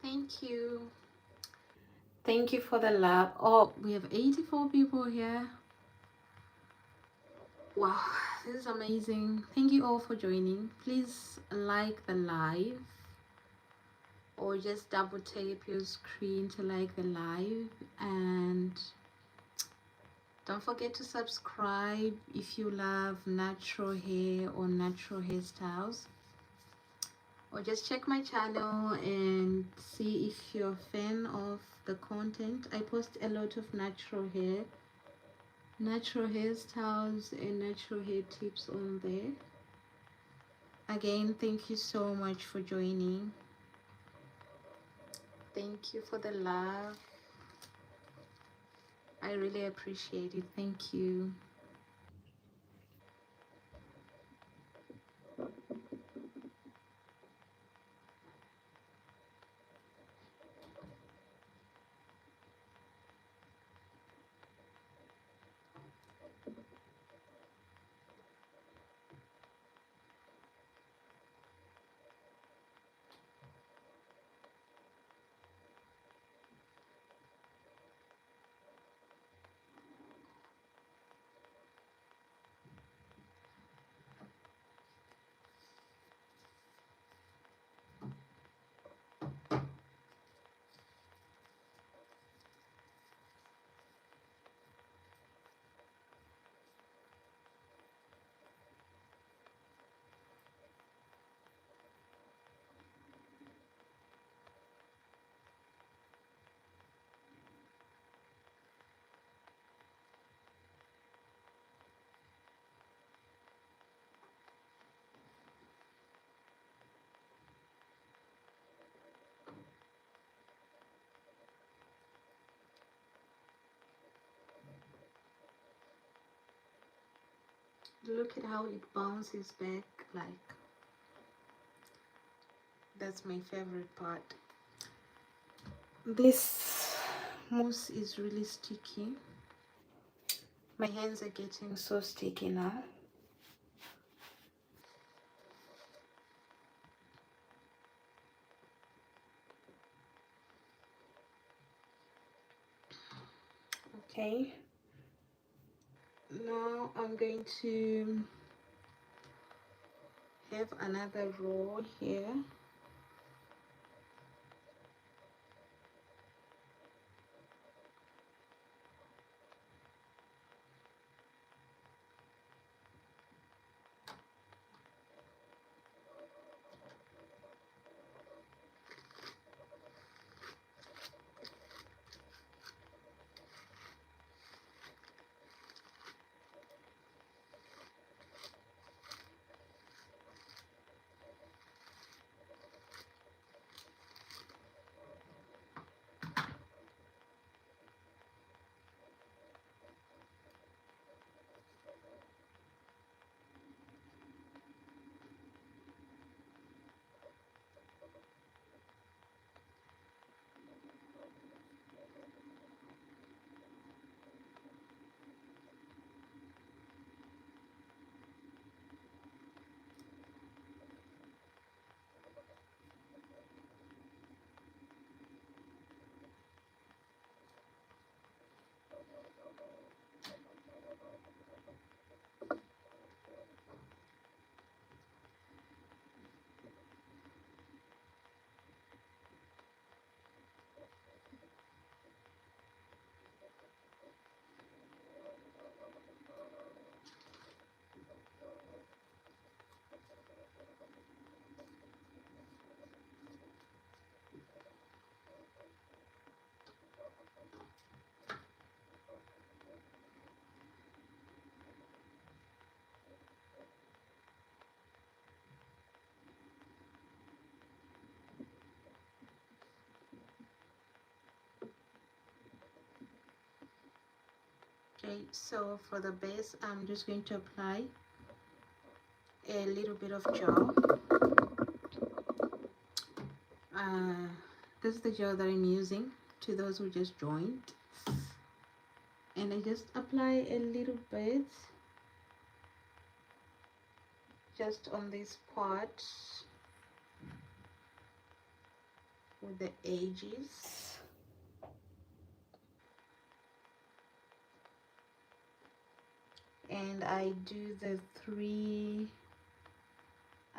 Thank you. Thank you for the love. Oh, we have 84 people here. Wow, this is amazing. Thank you all for joining. Please like the live or just double tap your screen to like the live, and don't forget to subscribe if you love natural hair or natural hairstyles, or just check my channel and see if you're a fan of the content. I post a lot of natural hairstyles and natural hair tips on there. Again, thank you so much for joining. Thank you for the love. I really appreciate it. Thank you. Look at how it bounces back, like that's my favorite part. This mousse is really sticky. My hands are getting so sticky now. Okay, now I'm going to have another roll here. Okay, so for the base, I'm just going to apply a little bit of gel. Uh, this is the gel that I'm using to those who just joined. And I just apply a little bit just on this part with the edges. And I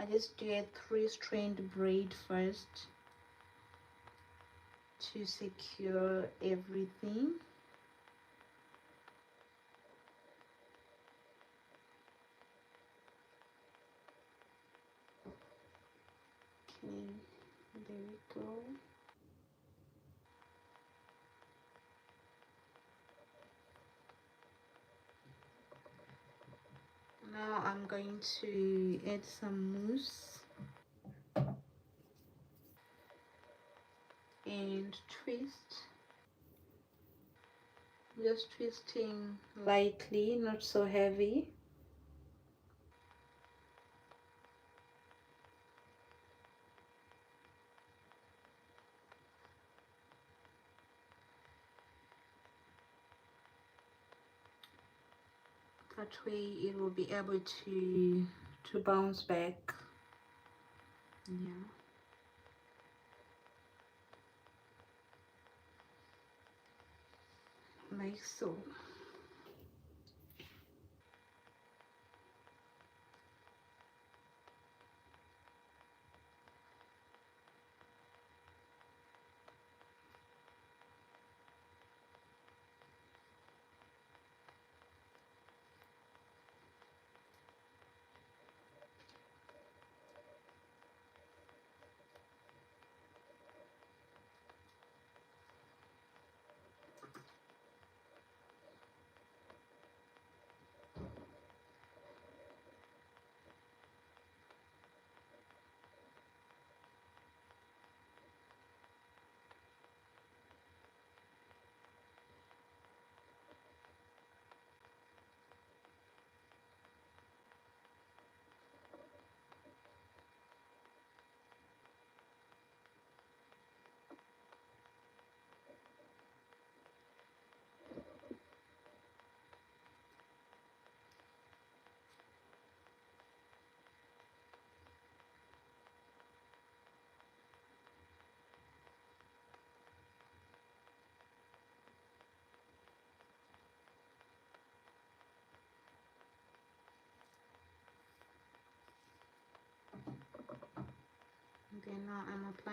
just do a 3-strand braid first to secure everything. Okay, there we go. Now I'm going to add some mousse and twist. Just twisting lightly, not so heavy. That way it will be able to bounce back. Yeah. Like so.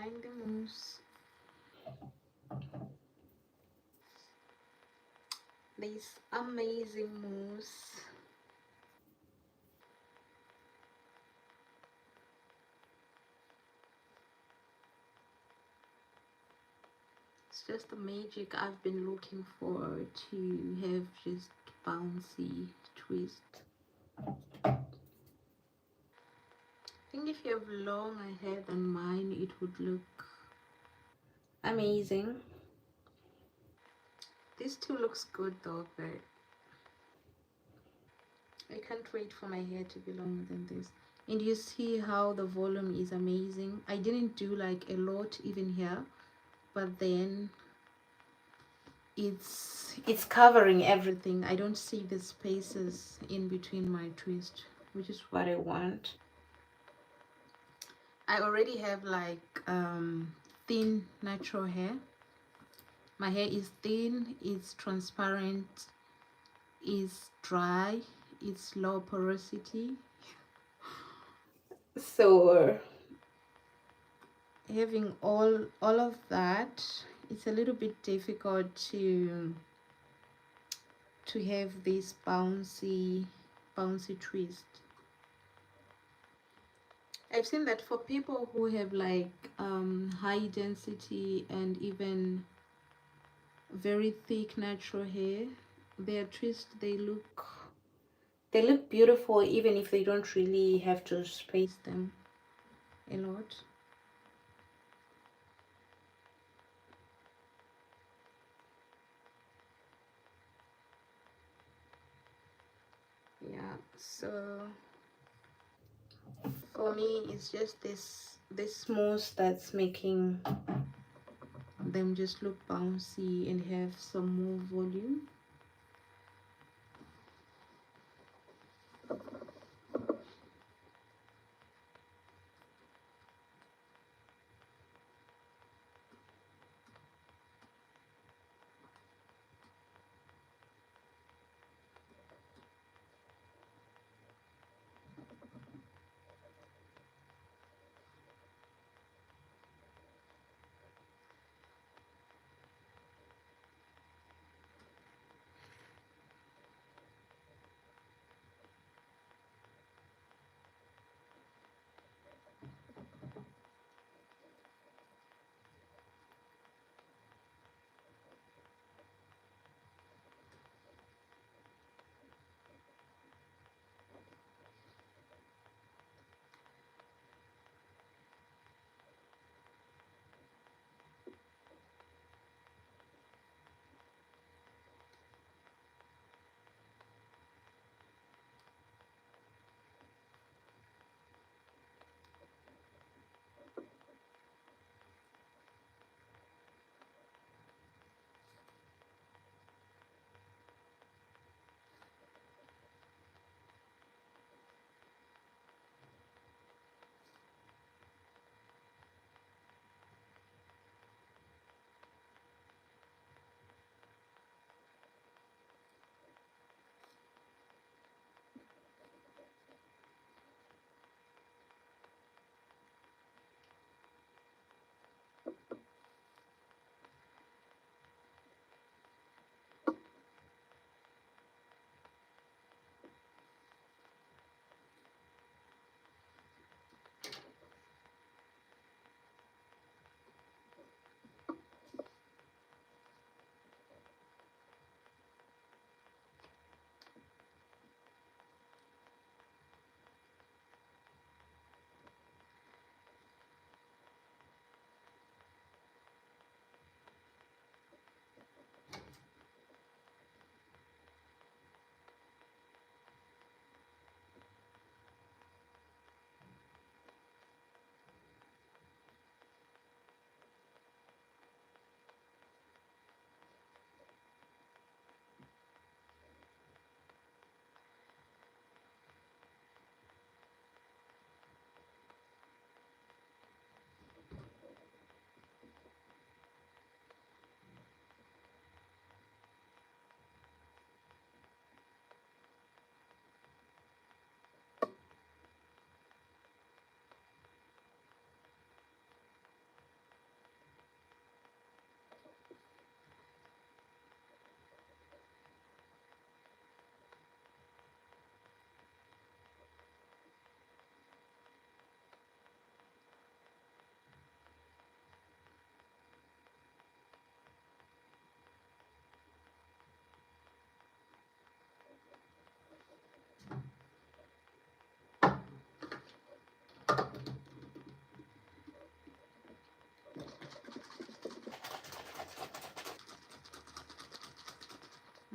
applying the mousse. This amazing mousse. It's just the magic I've been looking for, to have just bouncy twist. I think if you have long hair than mine, it would look amazing. This too looks good though, but I can't wait for my hair to be longer than this. And you see how the volume is amazing. I didn't do like a lot even here, but then it's covering everything. I don't see the spaces in between my twist, which is what I want. I already have like thin natural hair. My hair is thin, it's transparent, it's dry, it's low porosity. So having all of that, it's a little bit difficult to have this bouncy twist. I've seen that for people who have like high density and even very thick natural hair, their twist, they look beautiful even if they don't really have to space them a lot. Yeah, so for me it's just this mousse that's making them just look bouncy and have some more volume.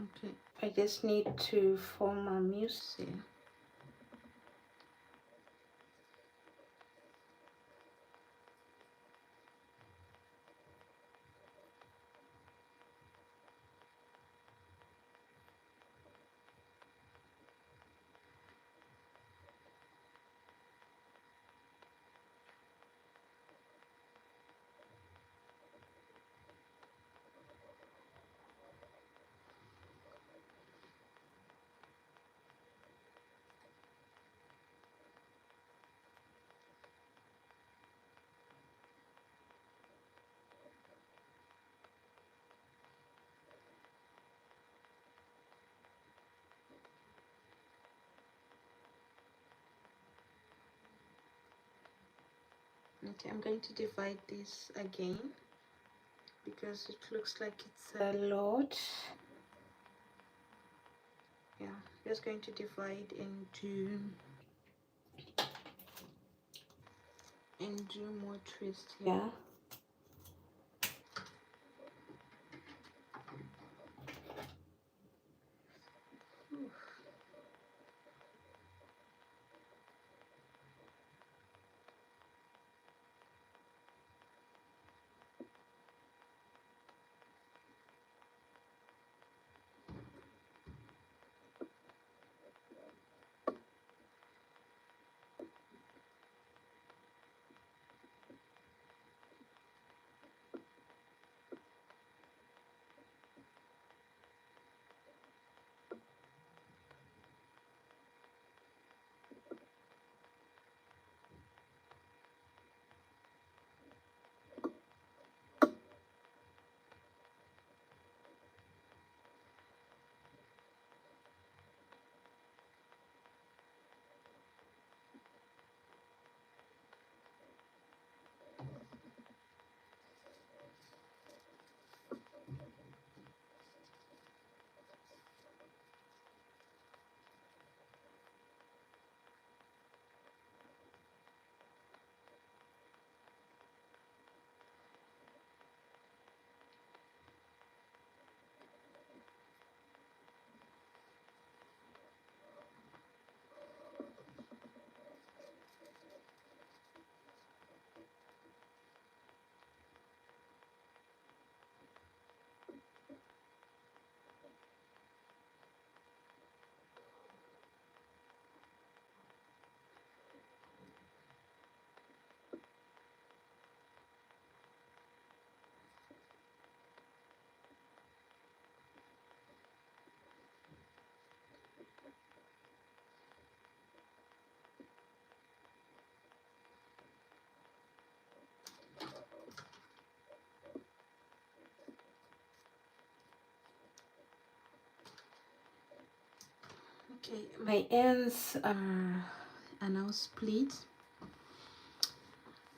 Okay, I just need to form my music. Okay, I'm going to divide this again because it looks like it's a lot. Yeah, just going to divide and do more twists. Yeah. Okay, my ends are now split.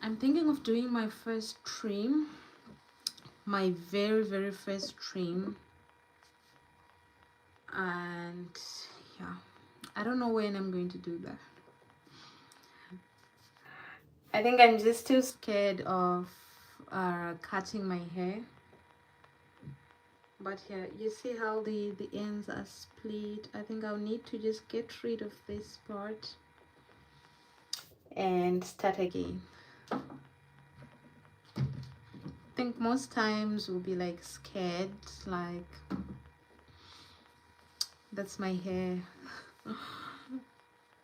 I'm thinking of doing my first trim, my very first trim, and yeah, I don't know when I'm going to do that. I think I'm just too scared of cutting my hair. But yeah, you see how the ends are split. I think I'll need to just get rid of this part and start again. I think most times we'll be like scared, like that's my hair.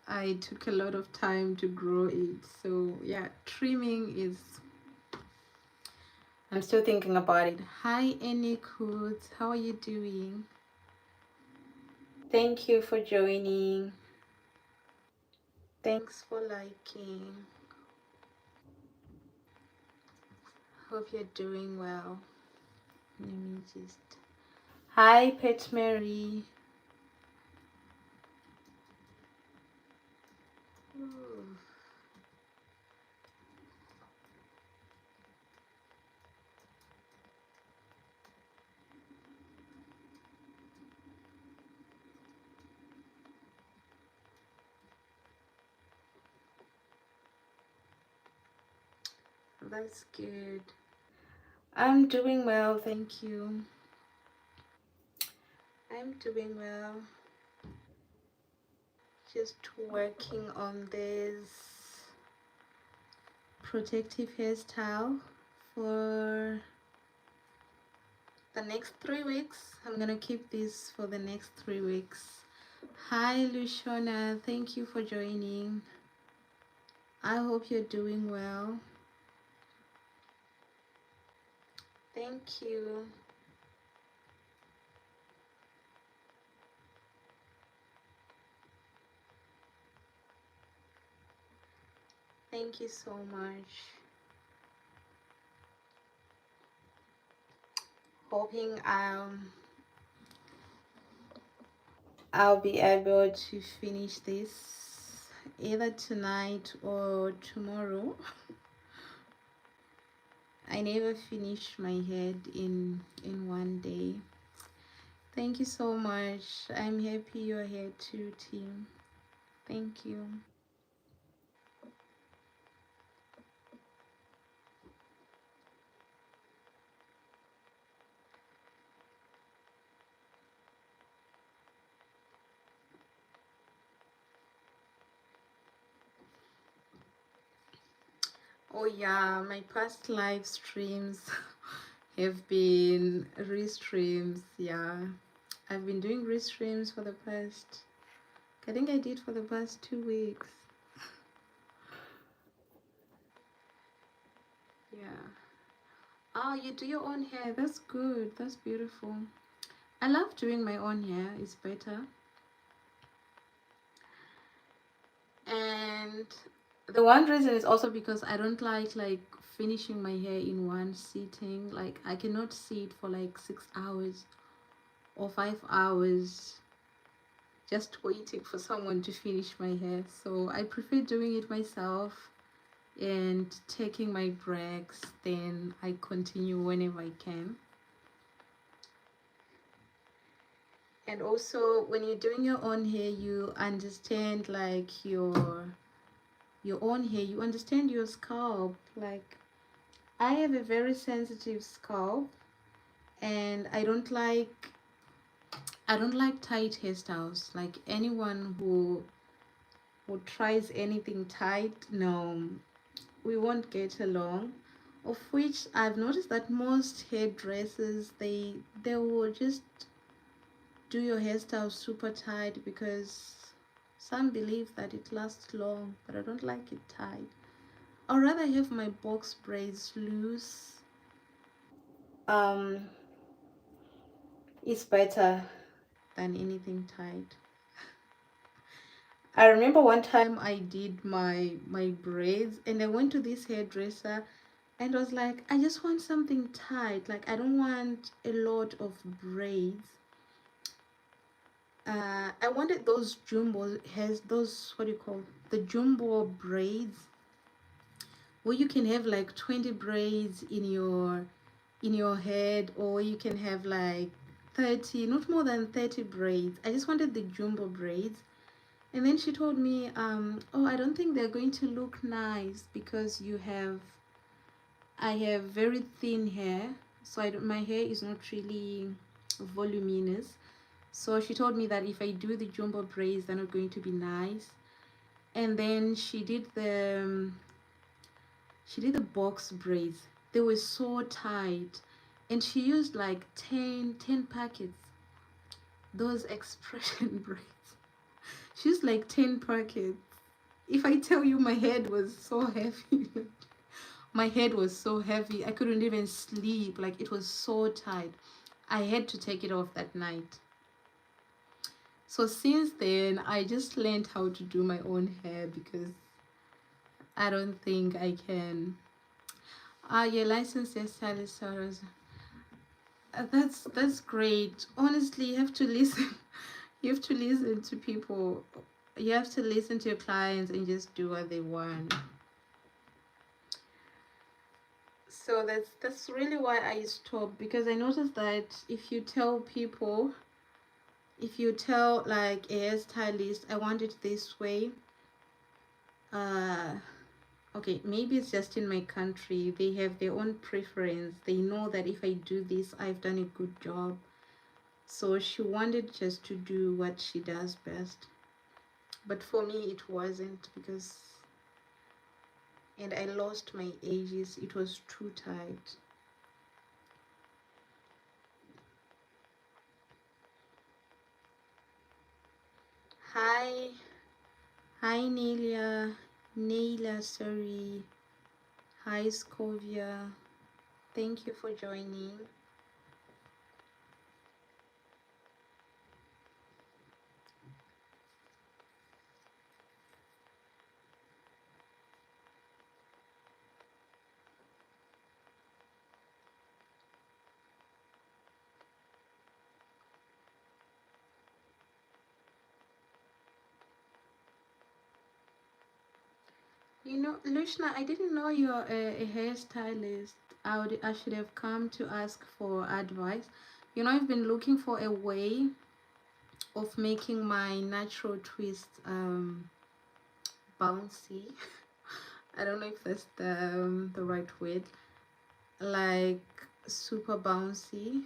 I took a lot of time to grow it, so yeah, trimming is, I'm still thinking about it. Hi Enic Hoods, how are you doing? Thank you for joining. Thanks for liking. Hope you're doing well. Let me just, hi Pet Mary. Ooh. That's good. I'm doing well, thank you. I'm I'm doing well. Just working on this protective hairstyle for the next 3 weeks. I'm gonna keep this for the next 3 weeks. Hi Luciana, thank you for joining. I hope you're doing well. Thank you. Thank you so much. Hoping I'll be able to finish this either tonight or tomorrow. I never finish my head in one day. Thank you so much. I'm happy you're here too, team. Thank you. Oh yeah, my past live streams have been restreams. Yeah, I've been doing restreams for the past, I think I did for the past 2 weeks. Yeah. Oh, you do your own hair. That's good. That's beautiful. I love doing my own hair. It's better. And the one reason is also because I don't like finishing my hair in one sitting. Like I cannot sit for like 6 hours or 5 hours just waiting for someone to finish my hair. So I prefer doing it myself and taking my breaks, then I continue whenever I can. And also when you're doing your own hair, you understand like your own hair, you understand your scalp. Like I have a very sensitive scalp, and I don't like tight hairstyles. Like anyone who tries anything tight, no, we won't get along. Of which I've noticed that most hairdressers, they will just do your hairstyle super tight because some believe that it lasts long, but I don't like it tight. I'd rather have my box braids loose. Um, it's better than anything tight. I remember one time I did my braids and I went to this hairdresser and was like, I just want something tight. Like I don't want a lot of braids. I wanted those jumbo hairs, those, what do you call, the jumbo braids, where you can have like 20 braids in your head, or you can have like 30, not more than 30 braids. I just wanted the jumbo braids. And then she told me, oh, I don't think they're going to look nice because I have very thin hair, so my hair is not really voluminous. So she told me that if I do the jumbo braids, they're not going to be nice. And then she did the box braids. They were so tight, and she used like 10 packets, those expression braids. She used like 10 packets. If I tell you, my head was so heavy. My head was so heavy, I couldn't even sleep. Like it was so tight. I had to take it off that night. So since then I just learned how to do my own hair because I don't think I can. Your licensed hairstylist. That's great. Honestly, you have to listen. You have to listen to people. You have to listen to your clients and just do what they want. So that's really why I stopped, because I noticed that if you tell people, if you tell like a hairstylist, I want it this way, okay, maybe it's just in my country, they have their own preference. They know that if I do this, I've done a good job. So she wanted just to do what she does best. But for me, it wasn't, because, and I lost my edges. It was too tight. Hi, hi Neila, sorry. Hi Scovia, thank you for joining. You know, Lushna, I didn't know you're a hairstylist. I should have come to ask for advice. You know, I've been looking for a way of making my natural twist bouncy. I don't know if that's the right word. Like super bouncy.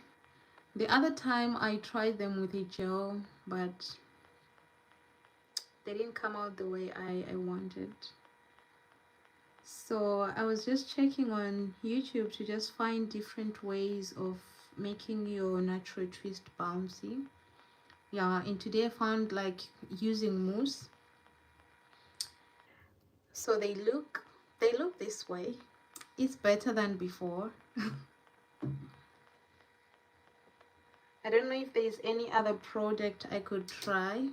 The other time I tried them with a gel, but they didn't come out the way I wanted. So I was just checking on YouTube to just find different ways of making your natural twist bouncy. Yeah, and today I found like using mousse. So they look this way. It's better than before. I don't know if there's any other product I could try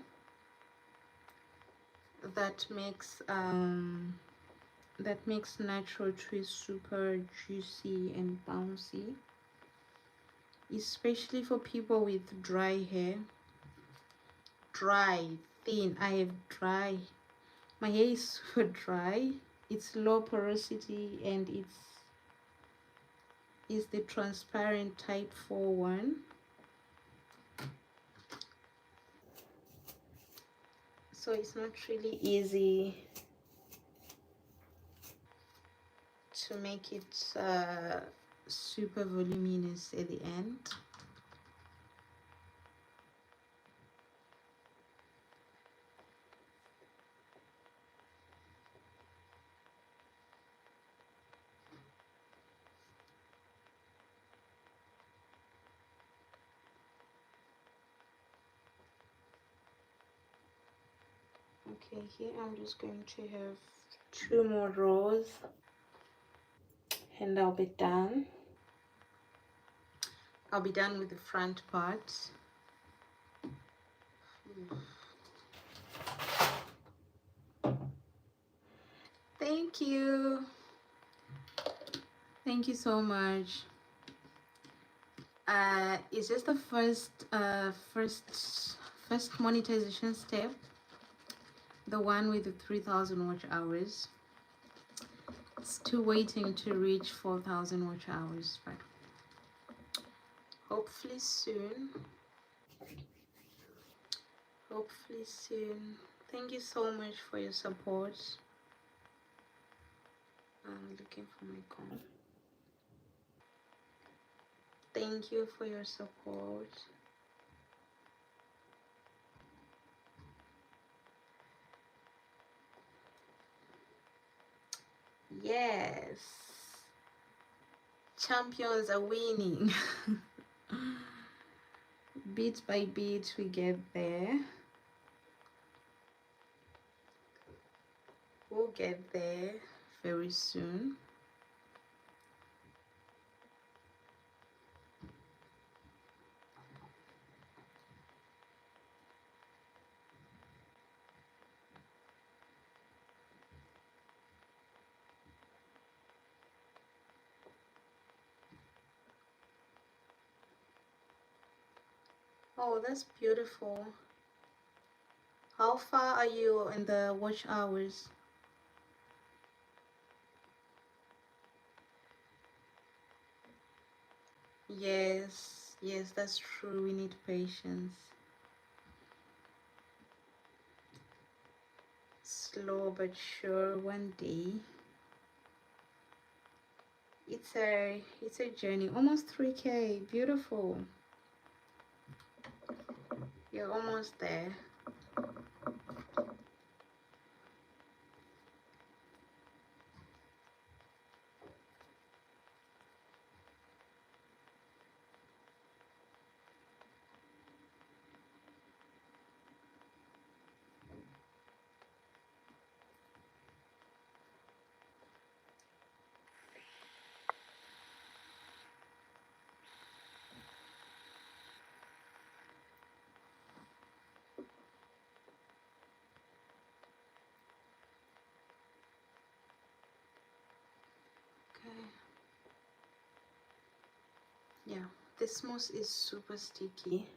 that makes natural twist super juicy and bouncy, especially for people with dry hair. Dry, thin. I have dry. My hair is super dry. It's low porosity, and it's the transparent type 4 one. So it's not really easy to make it super voluminous at the end. Okay, here I'm just going to have 2 more rows and I'll be done. I'll be done with the front part. Thank you. Thank you so much. It's just the first monetization step, the one with the 3,000 watch hours. Still waiting to reach 4,000 watch hours, but hopefully soon. Hopefully soon. Thank you so much for your support. I'm looking for my comb. Thank you for your support. Yes, champions are winning. Bit by bit we get there. We'll get there very soon. Oh, that's beautiful. How far are you in the watch hours? Yes, that's true. We need patience. Slow but sure, one day. It's a journey. Almost 3K. Beautiful. You're almost there. Okay. Yeah, this mousse is super sticky.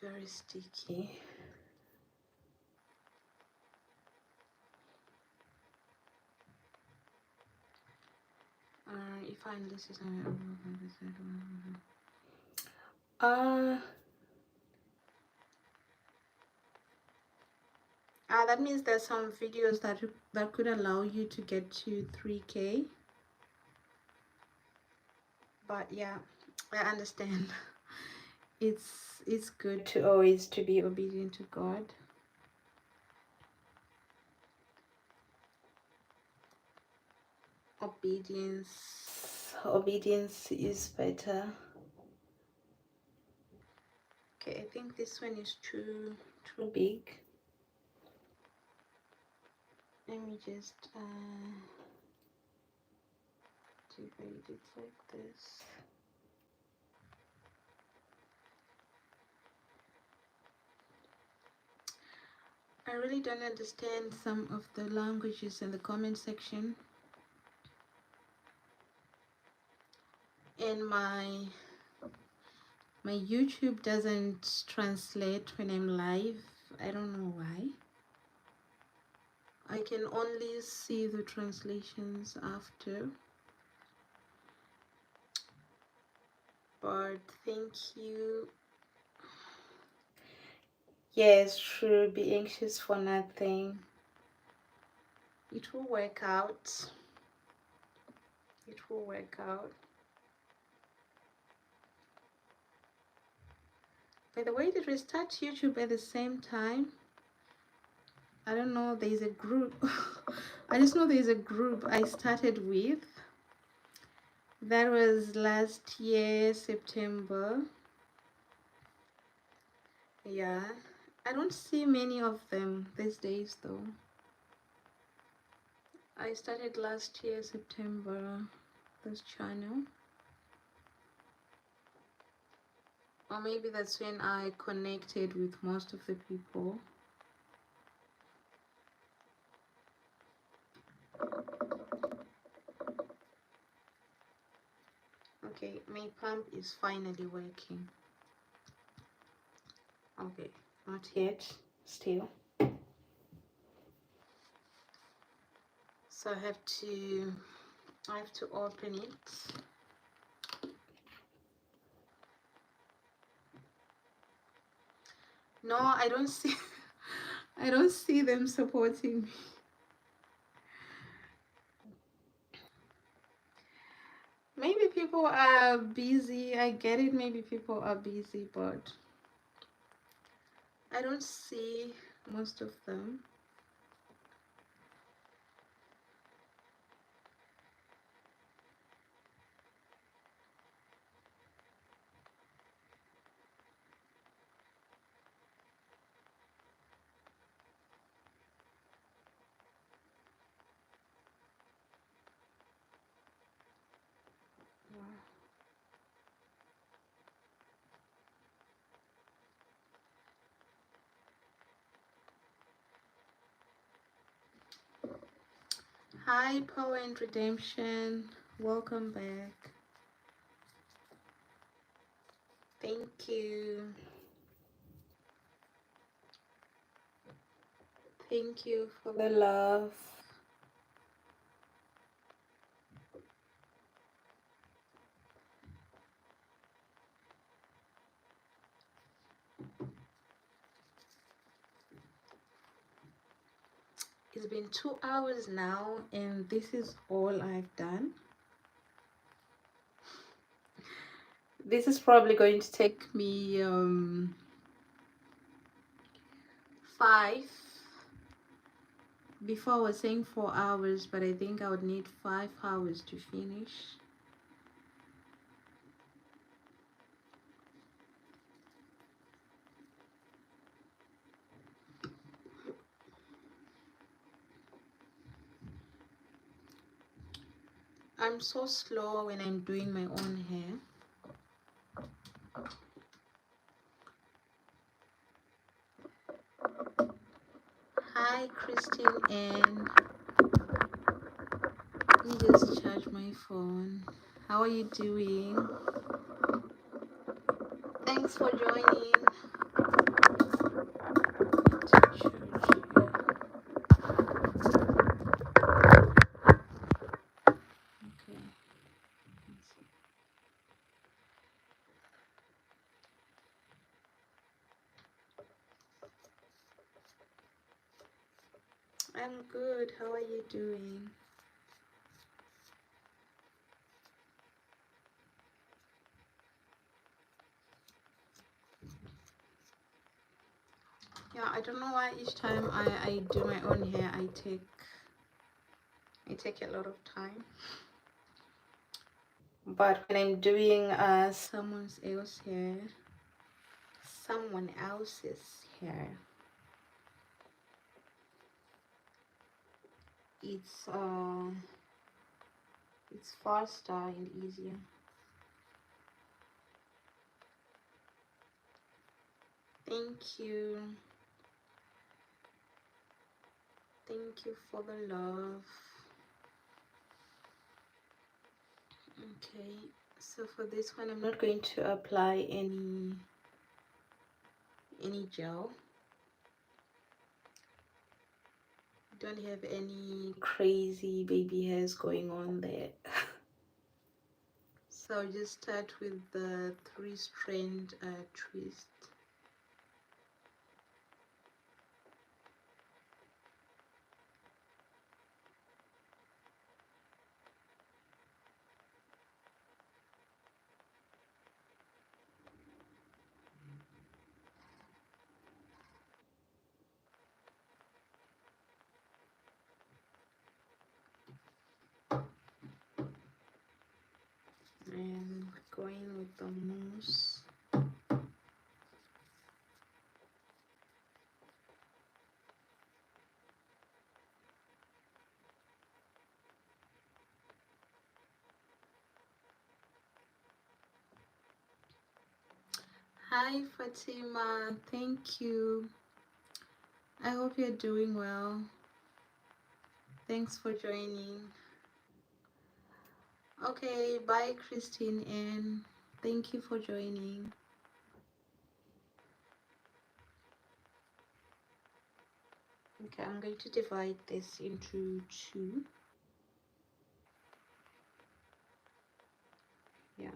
Very sticky. If I listen, that means there's some videos that could allow you to get to 3K. But yeah, I understand. It's good to always to be obedient to God. Obedience is better. Okay, I think this one is too big. Let me just divide it like this. I really don't understand some of the languages in the comment section, and my YouTube doesn't translate when I'm live. I don't know why. I can only see the translations after. But thank you. Yes, should be anxious for nothing. It will work out. It will work out. By the way, did we start YouTube at the same time? I don't know, there's a group. I just know there's a group I started with. That was last year, September. Yeah, I don't see many of them these days though. I started last year, September, this channel. Or maybe that's when I connected with most of the people. Okay, my pump is finally working. Okay, not yet, still. So I have to open it. No, I don't see I don't see them supporting me. Maybe people are busy. I get it, maybe people are busy, but I don't see most of them. Hi, Power and Redemption. Welcome back. Thank you. Thank you for the love. It's been 2 hours now, and this is all I've done. This is probably going to take me 5. Before I was saying 4 hours, but I think I would need 5 hours to finish. I'm so slow when I'm doing my own hair. Hi, Christine, and let me just charge my phone. How are you doing? Thanks for joining. Okay. I'm good. How are you doing? Yeah, I don't know why each time I do my own hair I take a lot of time. But when I'm doing someone else's hair, it's faster and easier. Thank you. Thank you for the love. Okay, so for this one I'm not going to apply any gel. Don't have any crazy baby hairs going on there. So I'll just start with the 3-strand twist. And going with the mousse. Hi Fatima, thank you. I hope you're doing well. Thanks for joining. Okay, bye Christine, and thank you for joining. Okay, I'm going to divide this into 2. Yeah.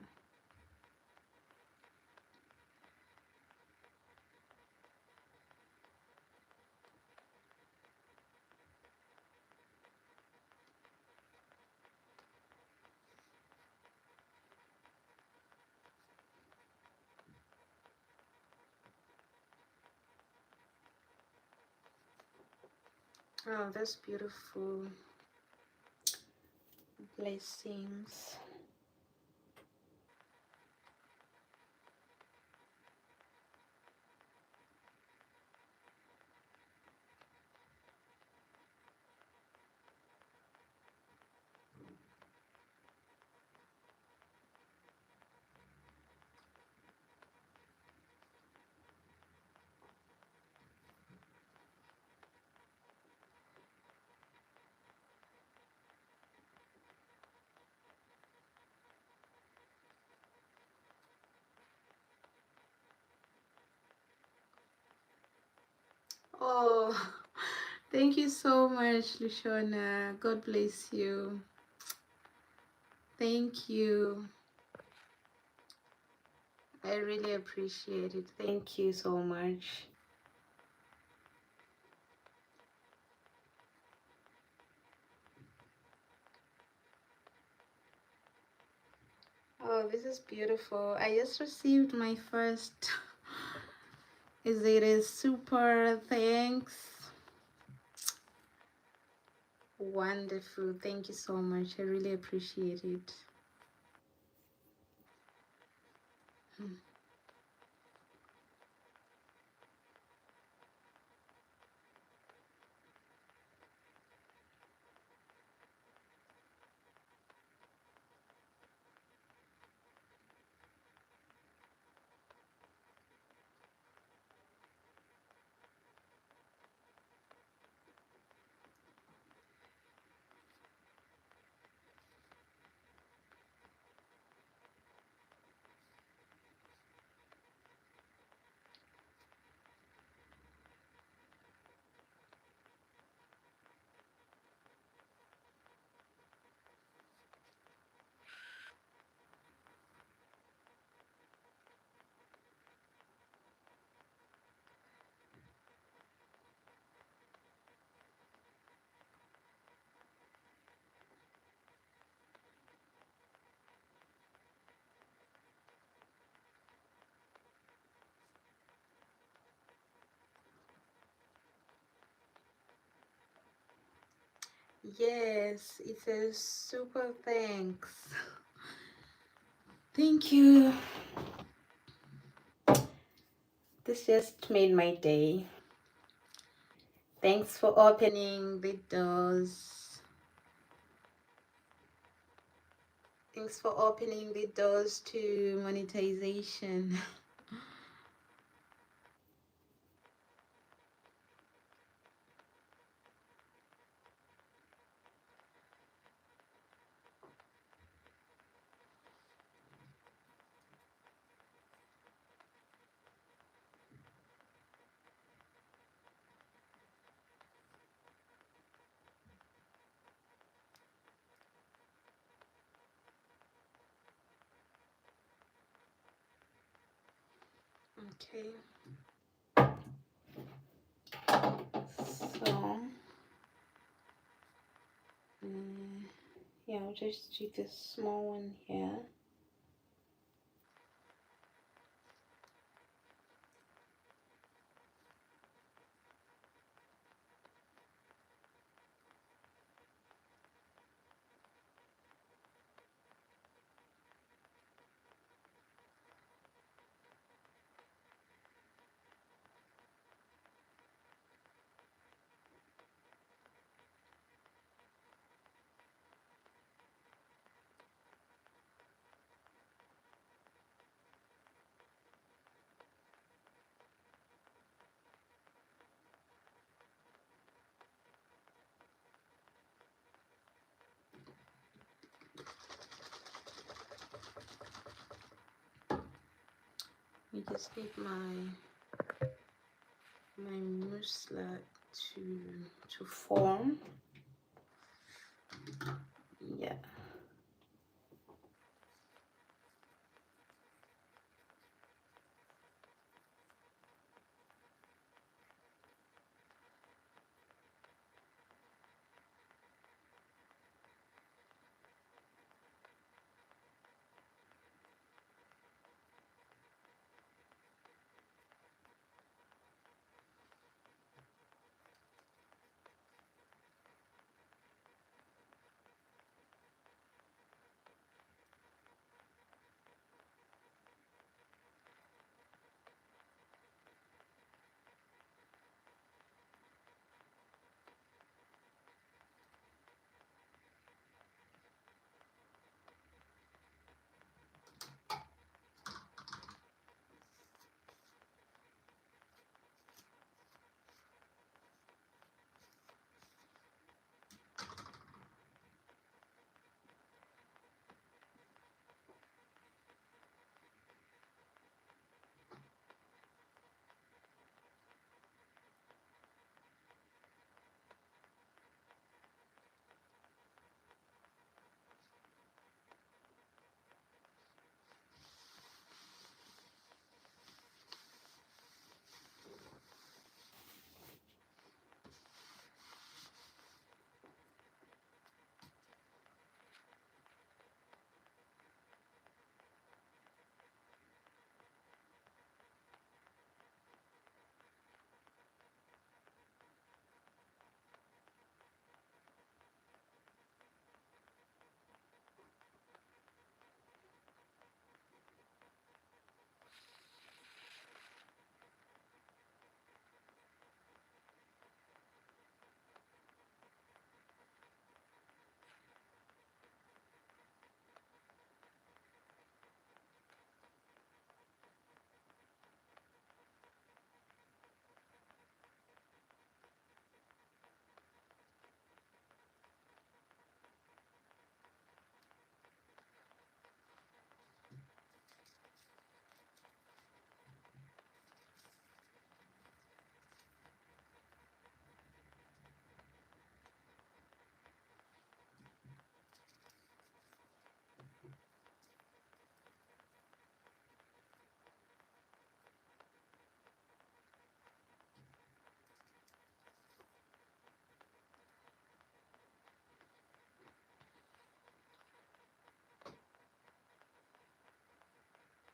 Oh, that's beautiful. Blessings. Oh, thank you so much, Lushona. God bless you. Thank you. I really appreciate it. Thank you so much. Oh, this is beautiful. I just received my first is it a super thanks. Wonderful. Thank you so much. I really appreciate it. Yes, it says super thanks. Thank you. This just made my day. Thanks for opening the doors. Thanks for opening the doors to monetization. Okay. So, yeah, I'll just do this small one here. I just need my mucilage to form. Yeah.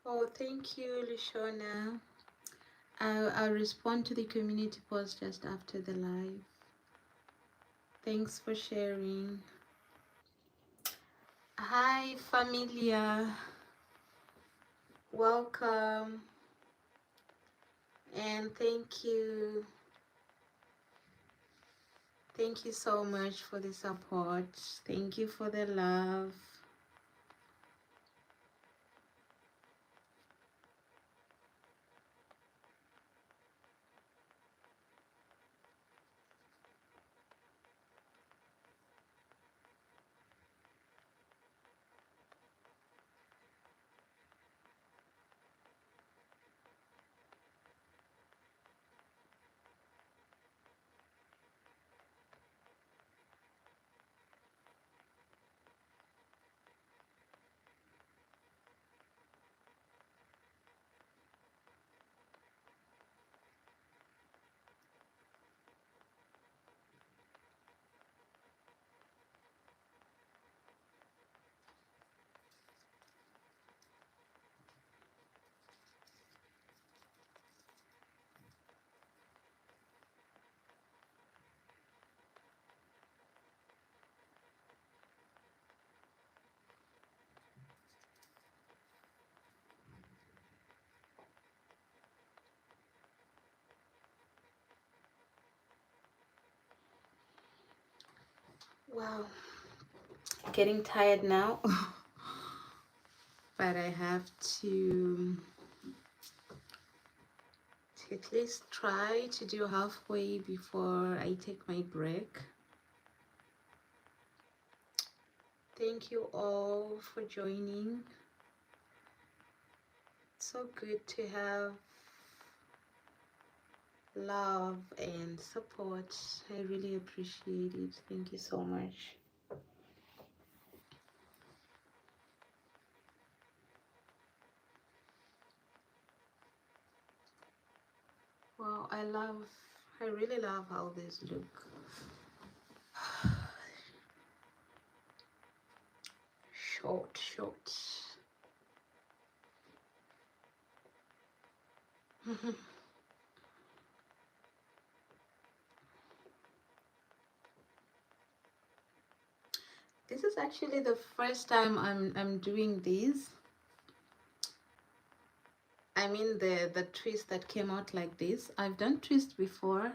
Oh, thank you, Lishona. I'll respond to the community post just after the live. Thanks for sharing. Hi, Familia. Welcome. And thank you. Thank you so much for the support. Thank you for the love. Wow, getting tired now. But I have to at least try to do halfway before I take my break. Thank you all for joining. It's so good to have love and support. I really appreciate it. Thank you so much. Wow, I really love how these look. Short. This is actually the first time I'm doing these. I mean the twist that came out like this. I've done twists before,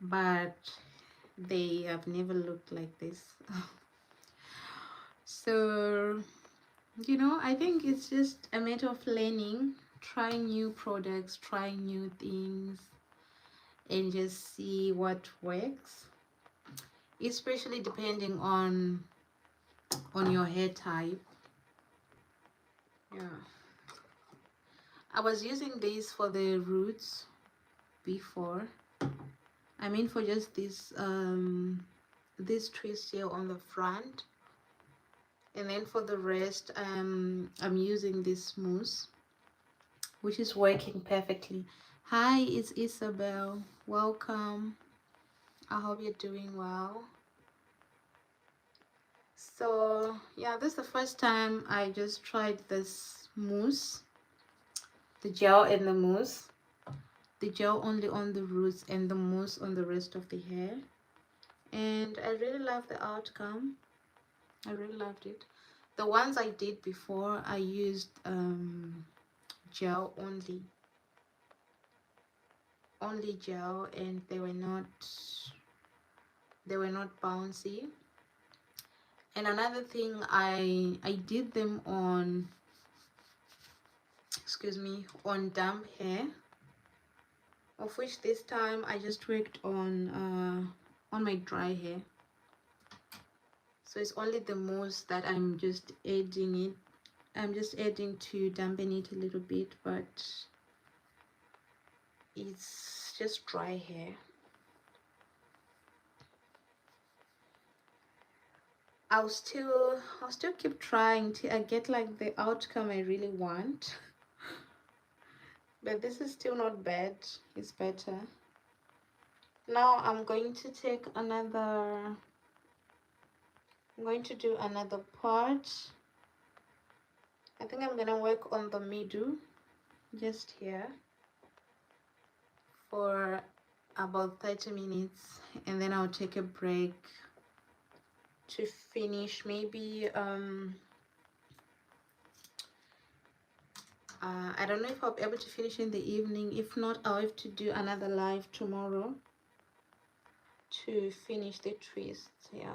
but they have never looked like this. So, you know, I think it's just a matter of learning, trying new products, trying new things, and just see what works, especially depending on your hair type. Yeah, I was using these for the roots before. I mean, for just this twist here on the front, and then for the rest I'm using this mousse, which is working perfectly. Hi, it's Isabel. Welcome. I hope you're doing well. So yeah, this is the first time I just tried this mousse, the gel and the mousse, the gel only on the roots and the mousse on the rest of the hair, and I really love the outcome. I really loved it. The ones I did before, I used gel only gel, and they were not bouncy. And another thing, I did them on, excuse me, on damp hair, of which this time I just worked on my dry hair. So it's only the mousse that I'm just adding to dampen it a little bit, but it's just dry hair. I'll still keep trying till I get like the outcome I really want. But this is still not bad. It's better. Now I'm going to take another, I'm going to do another part, I think I'm gonna work on the middle, just here, for about 30 minutes, and then I'll take a break to finish. Maybe I don't know if I'll be able to finish in the evening. If not, I'll have to do another live tomorrow to finish the twist. Yeah.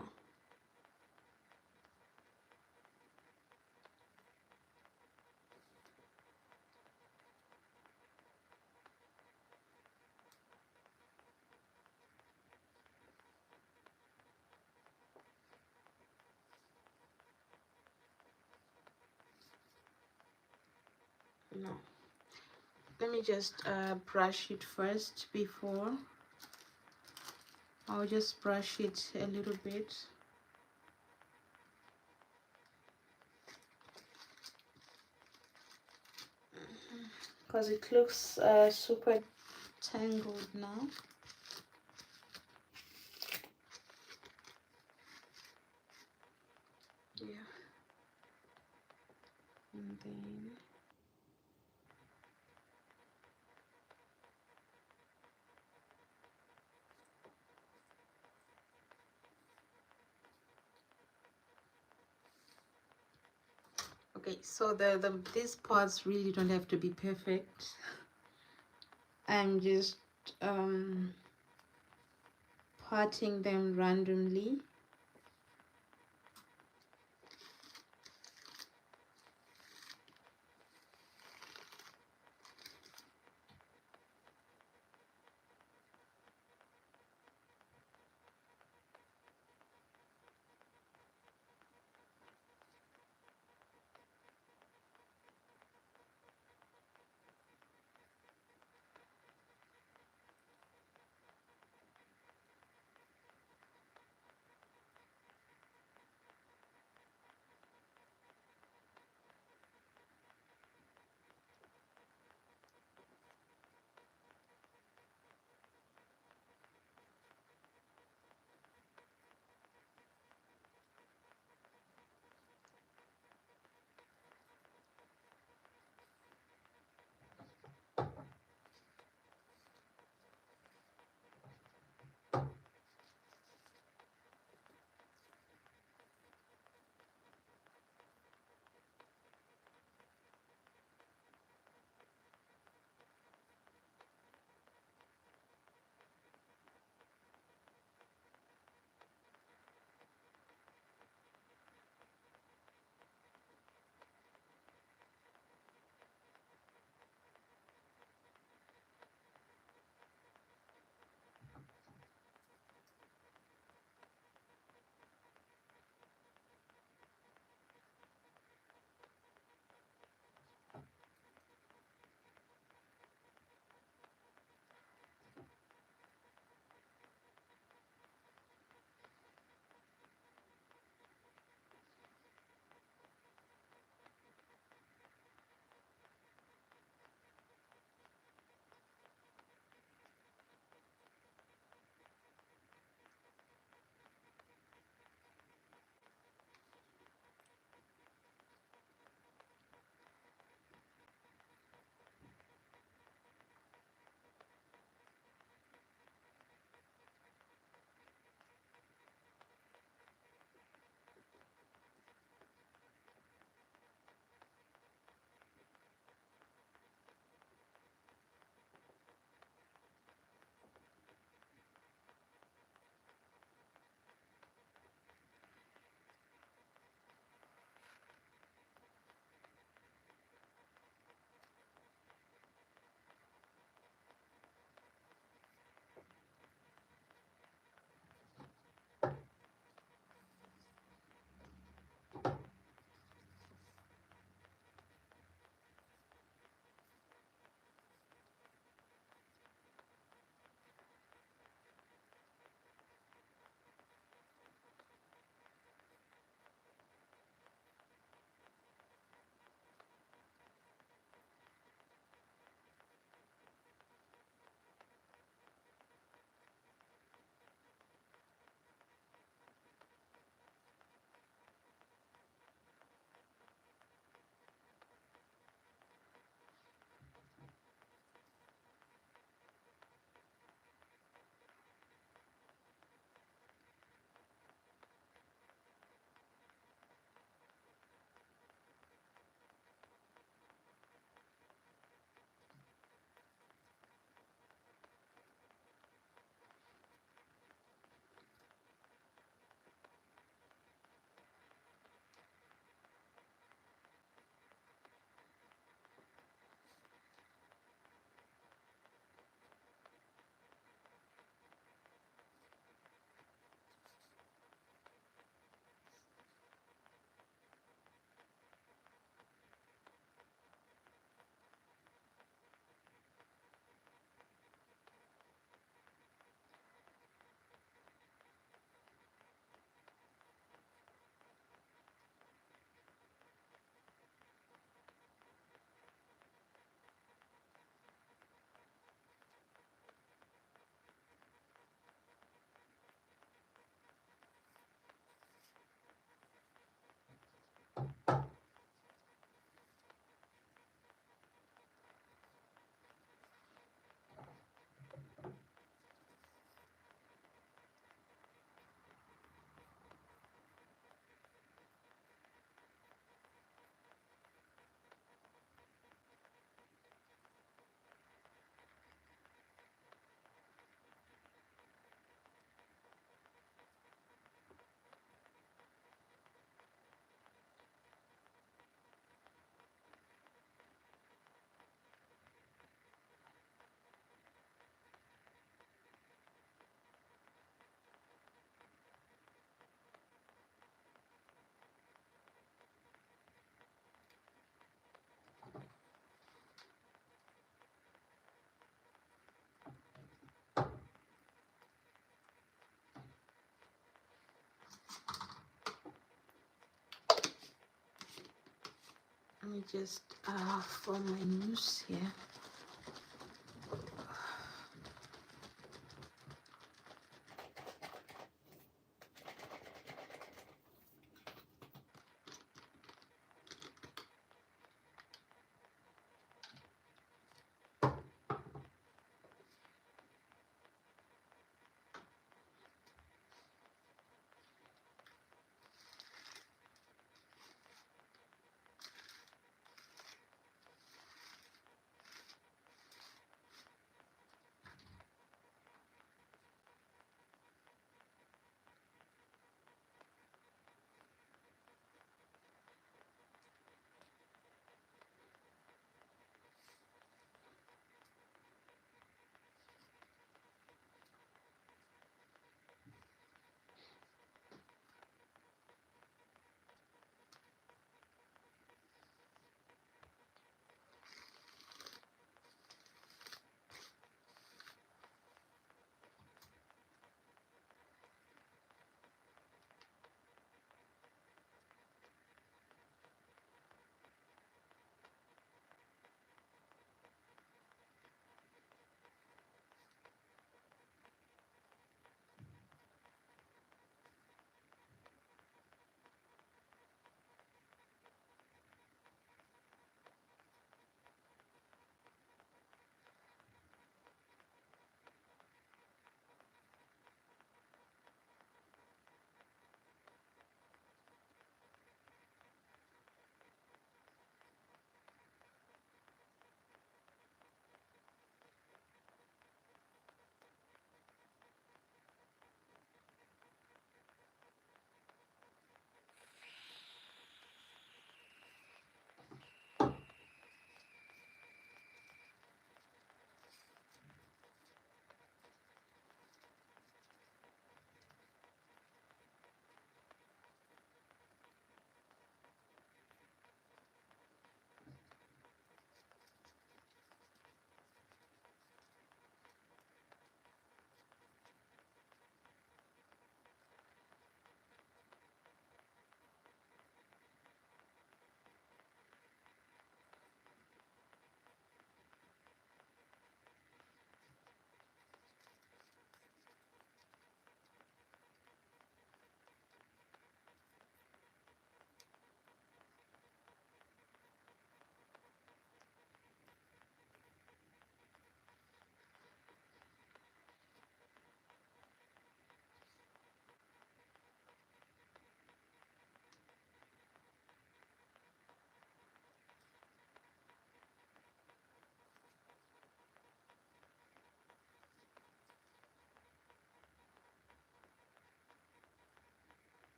No, let me just brush it first before. I'll just brush it a little bit. Because it looks super tangled now. Yeah. And then okay, so these parts really don't have to be perfect. I'm just parting them randomly. Let me just form my noose here.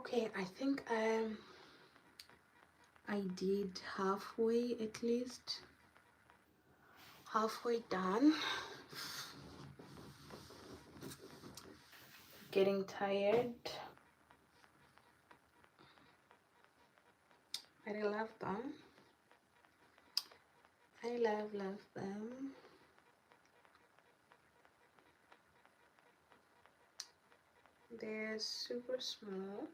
Okay, I think I did halfway, at least halfway done. Getting tired, but I love them. I love them. They're super small.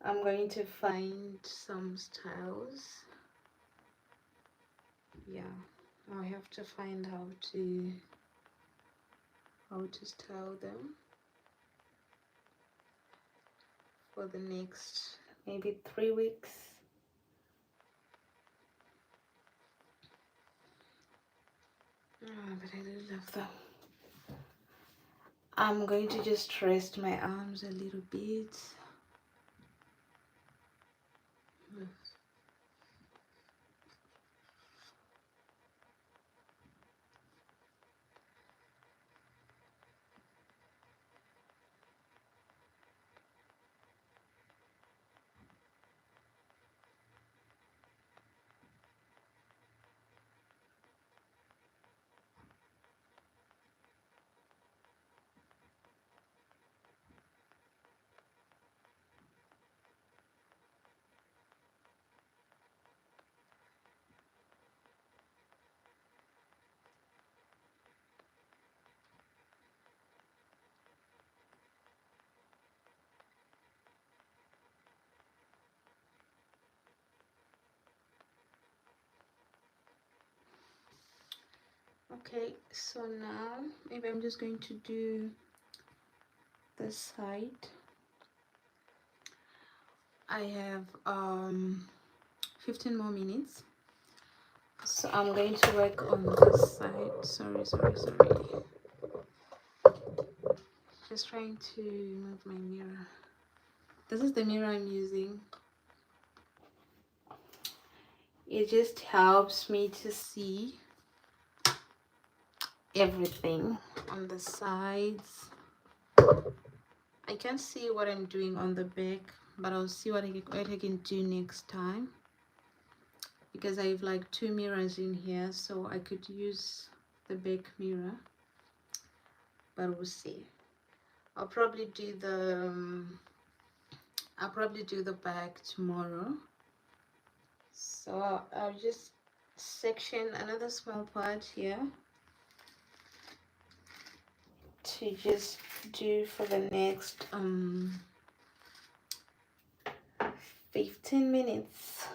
I'm going to find some styles. Yeah, I have to find how to style them for the next maybe 3 weeks. But I do love them. I'm going to just rest my arms a little bit. Okay, so now maybe I'm just going to do this side. I have 15 more minutes, so I'm going to work on this side. Sorry, just trying to move my mirror. This is the mirror I'm using. It just helps me to see everything on the sides. I can't see what I'm doing on the back, but I'll see what I can do next time, because I have like 2 mirrors in here, so I could use the back mirror, but we'll see. I'll probably do the back tomorrow. So I'll just section another small part here to just do for the next 15 minutes.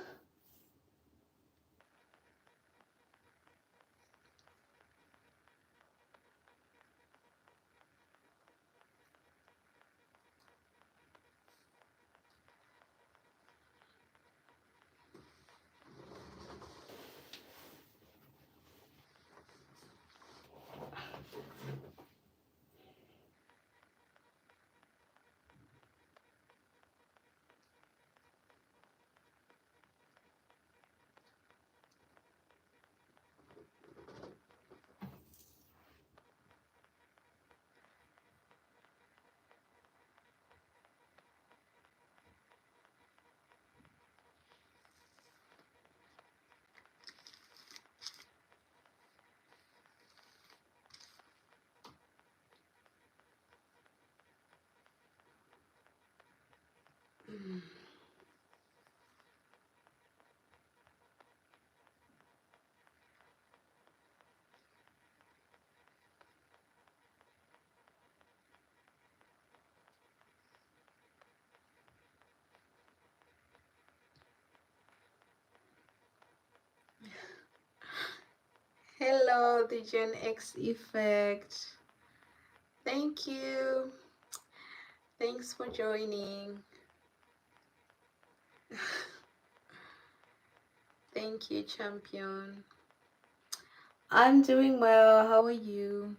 Hello, the Gen X effect. Thank you. Thanks for joining. Thank you, champion. I'm doing well. How are you?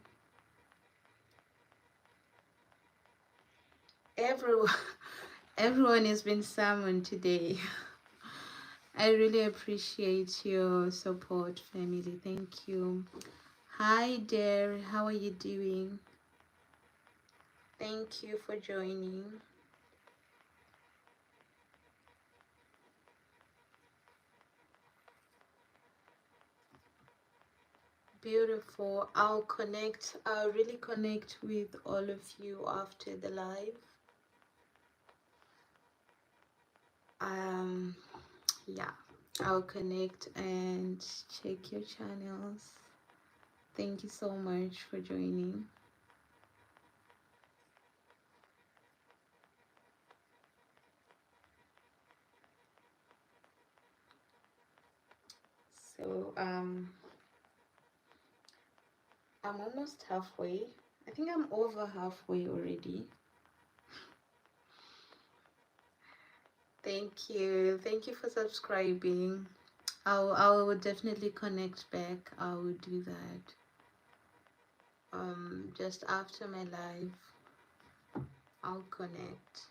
Everyone has been summoned today. I really appreciate your support, family. Thank you. Hi there. How are you doing? Thank you for joining. Beautiful. I'll really connect with all of you after the live. Yeah, I'll connect and check your channels. Thank you so much for joining. So I'm almost halfway. I think I'm over halfway already. Thank you for subscribing. I will definitely connect back. I will do that just after my live. I'll connect.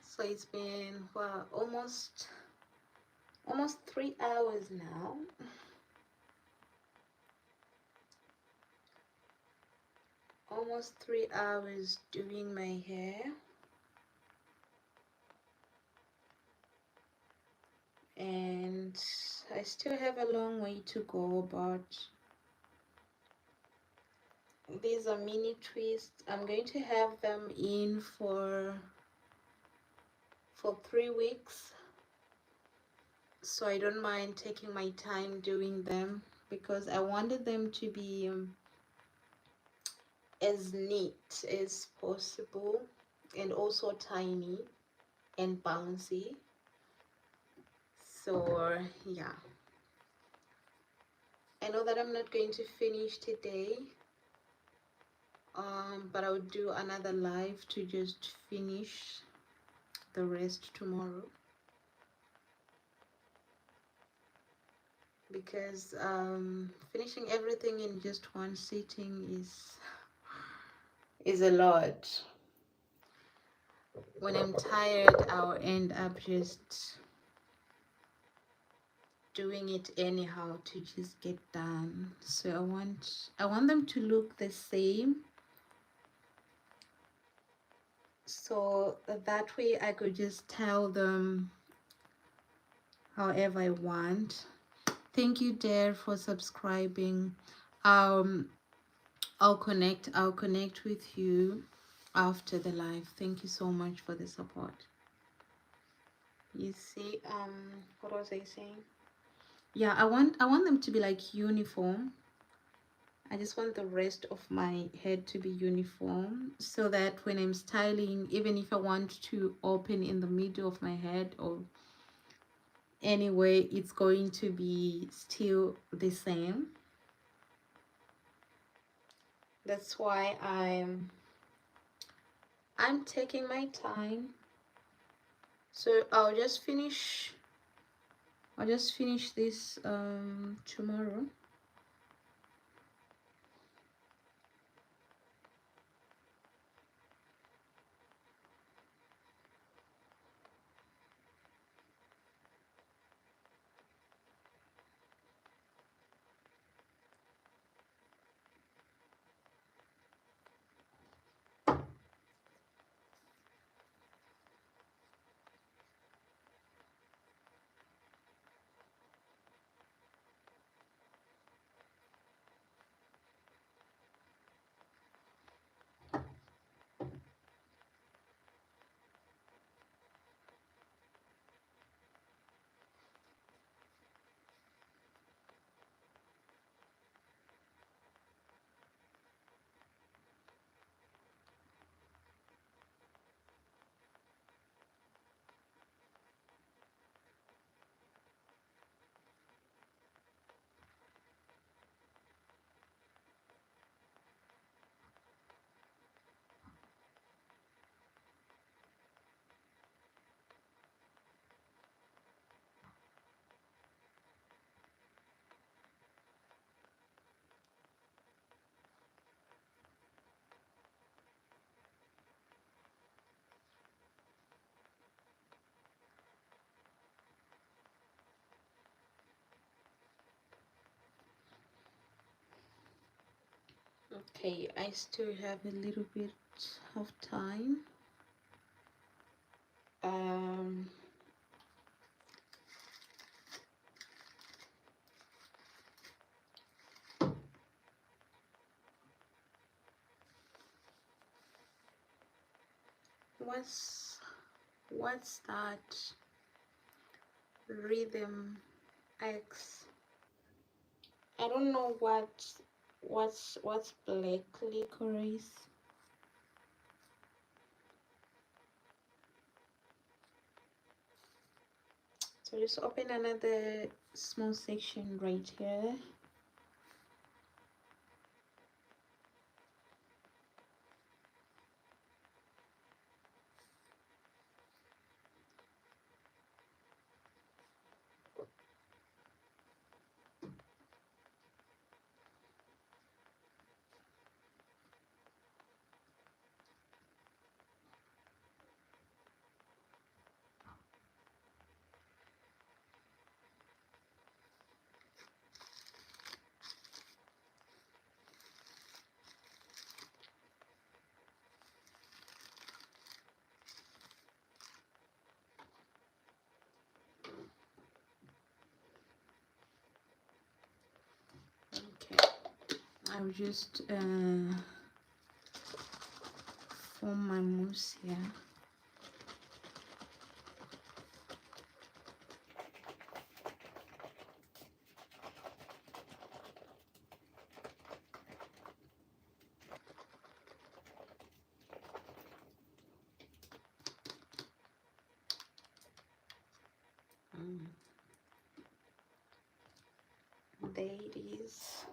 So it's been, well, almost 3 hours now. Almost 3 hours doing my hair. And I still have a long way to go, but these are mini twists. I'm going to have them in for 3 weeks, so I don't mind taking my time doing them because I wanted them to be as neat as possible and also tiny and bouncy. So yeah, I know that I'm not going to finish today, but I'll do another live to just finish the rest tomorrow, because finishing everything in just one sitting is a lot. When I'm tired, I'll end up just doing it anyhow to just get done. So I want them to look the same, so that way I could just tell them however I want. Thank you, Dare, for subscribing. I'll connect with you after the live. Thank you so much for the support. You see, what was I saying? Yeah, I want them to be like uniform. I just want the rest of my head to be uniform, so that when I'm styling, even if I want to open in the middle of my head or anyway, it's going to be still the same. That's why I'm taking my time. So I'll just finish this tomorrow. Okay, I still have a little bit of time. Um, what's that rhythm X? I don't know what's black licorice. So just open another small section right here. Okay, I'll just form my mousse here. There it is.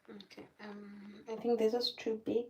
Okay, I think this is too big.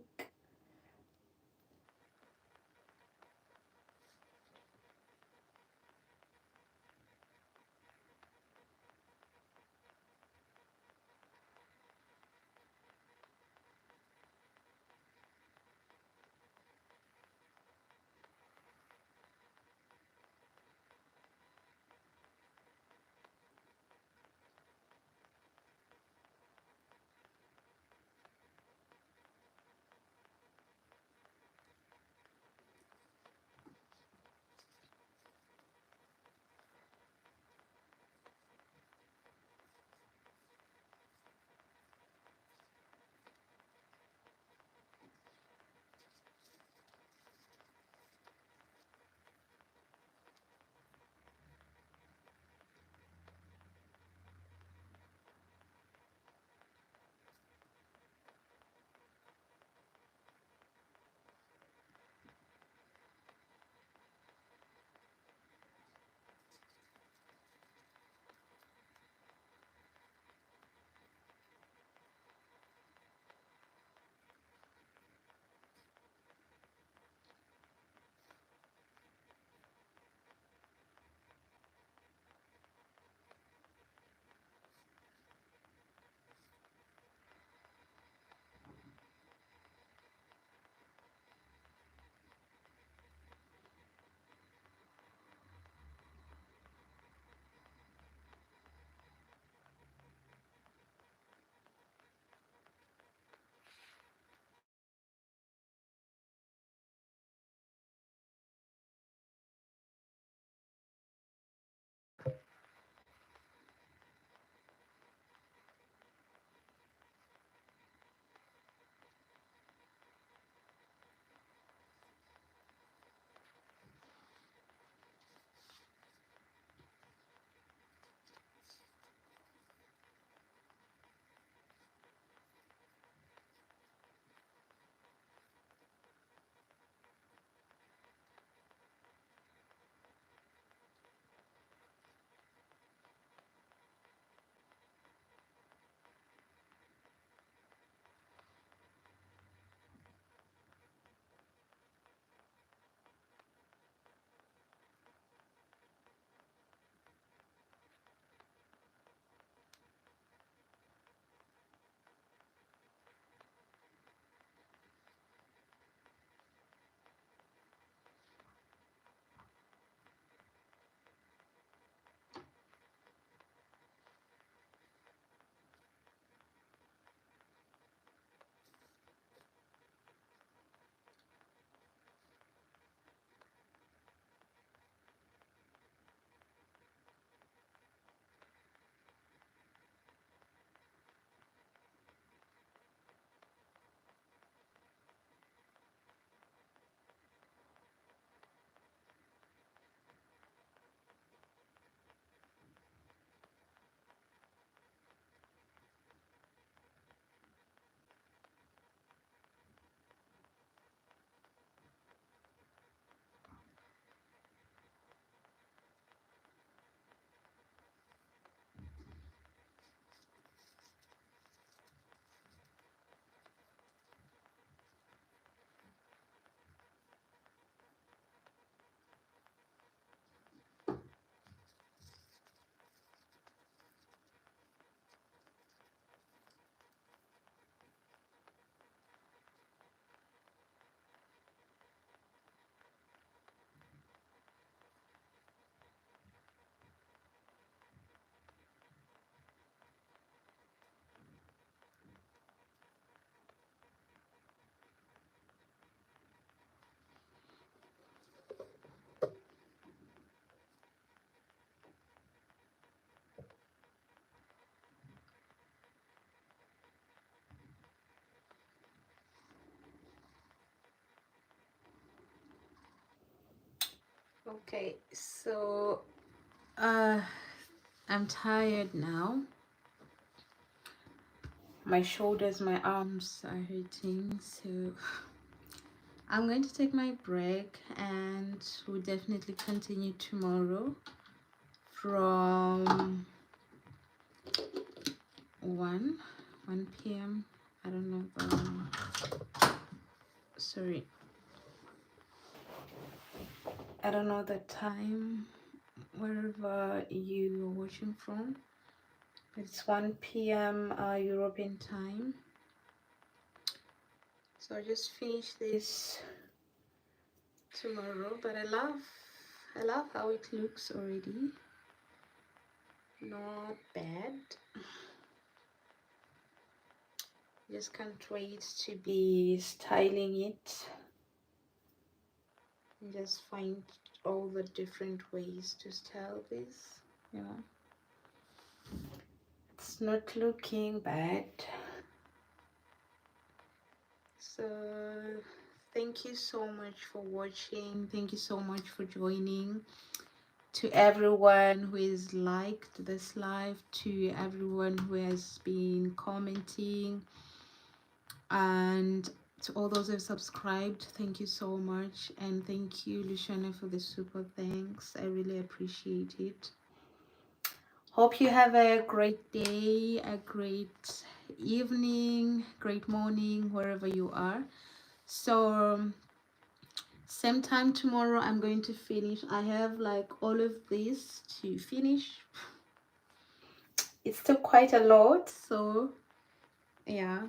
Okay, so I'm tired now. My shoulders, my arms are hurting, so I'm going to take my break, and we'll definitely continue tomorrow from 1 p.m. I don't know sorry, I don't know the time wherever you're watching from, but it's 1 p.m. European time. So I just finish this tomorrow, but I love how it looks already. Not bad. Just can't wait to be styling it and just find all the different ways to style this. Yeah, it's not looking bad. So thank you so much for watching. Thank you so much for joining. To everyone who has liked this live, to everyone who has been commenting, and to all those who have subscribed, thank you so much. And thank you, Luciana, for the super thanks. I really appreciate it. Hope you have a great day, a great evening, great morning, wherever you are. So same time tomorrow, I'm going to finish. I have like all of this to finish. It's still quite a lot, so yeah,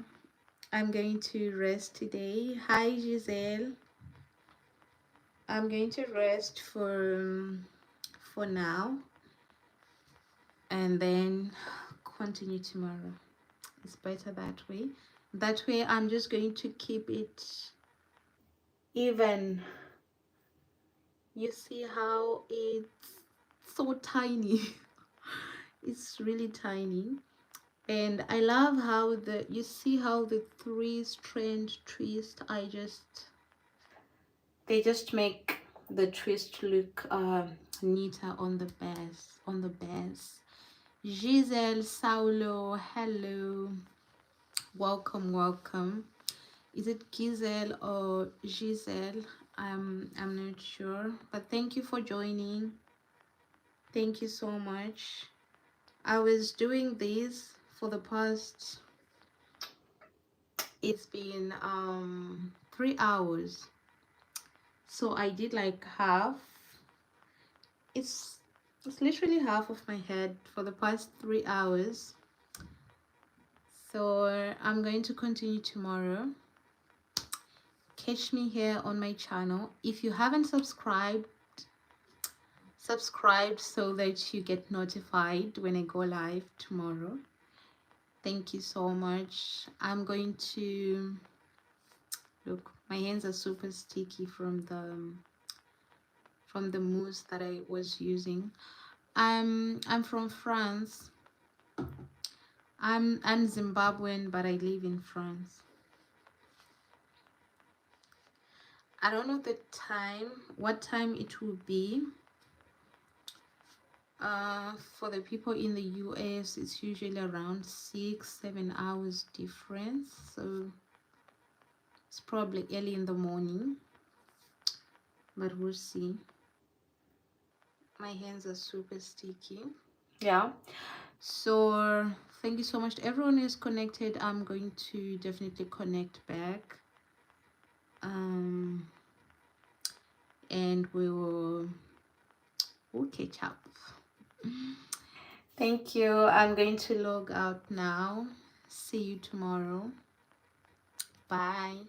I'm going to rest today. Hi Giselle. I'm going to rest for now, and then continue tomorrow. It's better that way. That way I'm just going to keep it even. You see how it's so tiny. It's really tiny. And I love how you see how the 3-strand twist, they just make the twist look neater on the base. Giselle Saulo, hello, welcome. Is it Giselle or Giselle? I'm not sure, but thank you for joining. Thank you so much. I was doing this for the past, it's been 3 hours, so I did like half. It's literally half of my head for the past 3 hours. So I'm going to continue tomorrow. Catch me here on my channel. If you haven't subscribed so that you get notified when I go live tomorrow. Thank you so much. I'm going to look, my hands are super sticky from the mousse that I was using. I'm from France. I'm Zimbabwean, but I live in France. I don't know the time, what time it will be. For the people in the US, it's usually around 6-7 hours difference, so it's probably early in the morning, but we'll see. My hands are super sticky. Yeah, so thank you so much to everyone who's connected. I'm going to definitely connect back, and we'll catch up. Thank you. I'm going to log out now. See you tomorrow. Bye.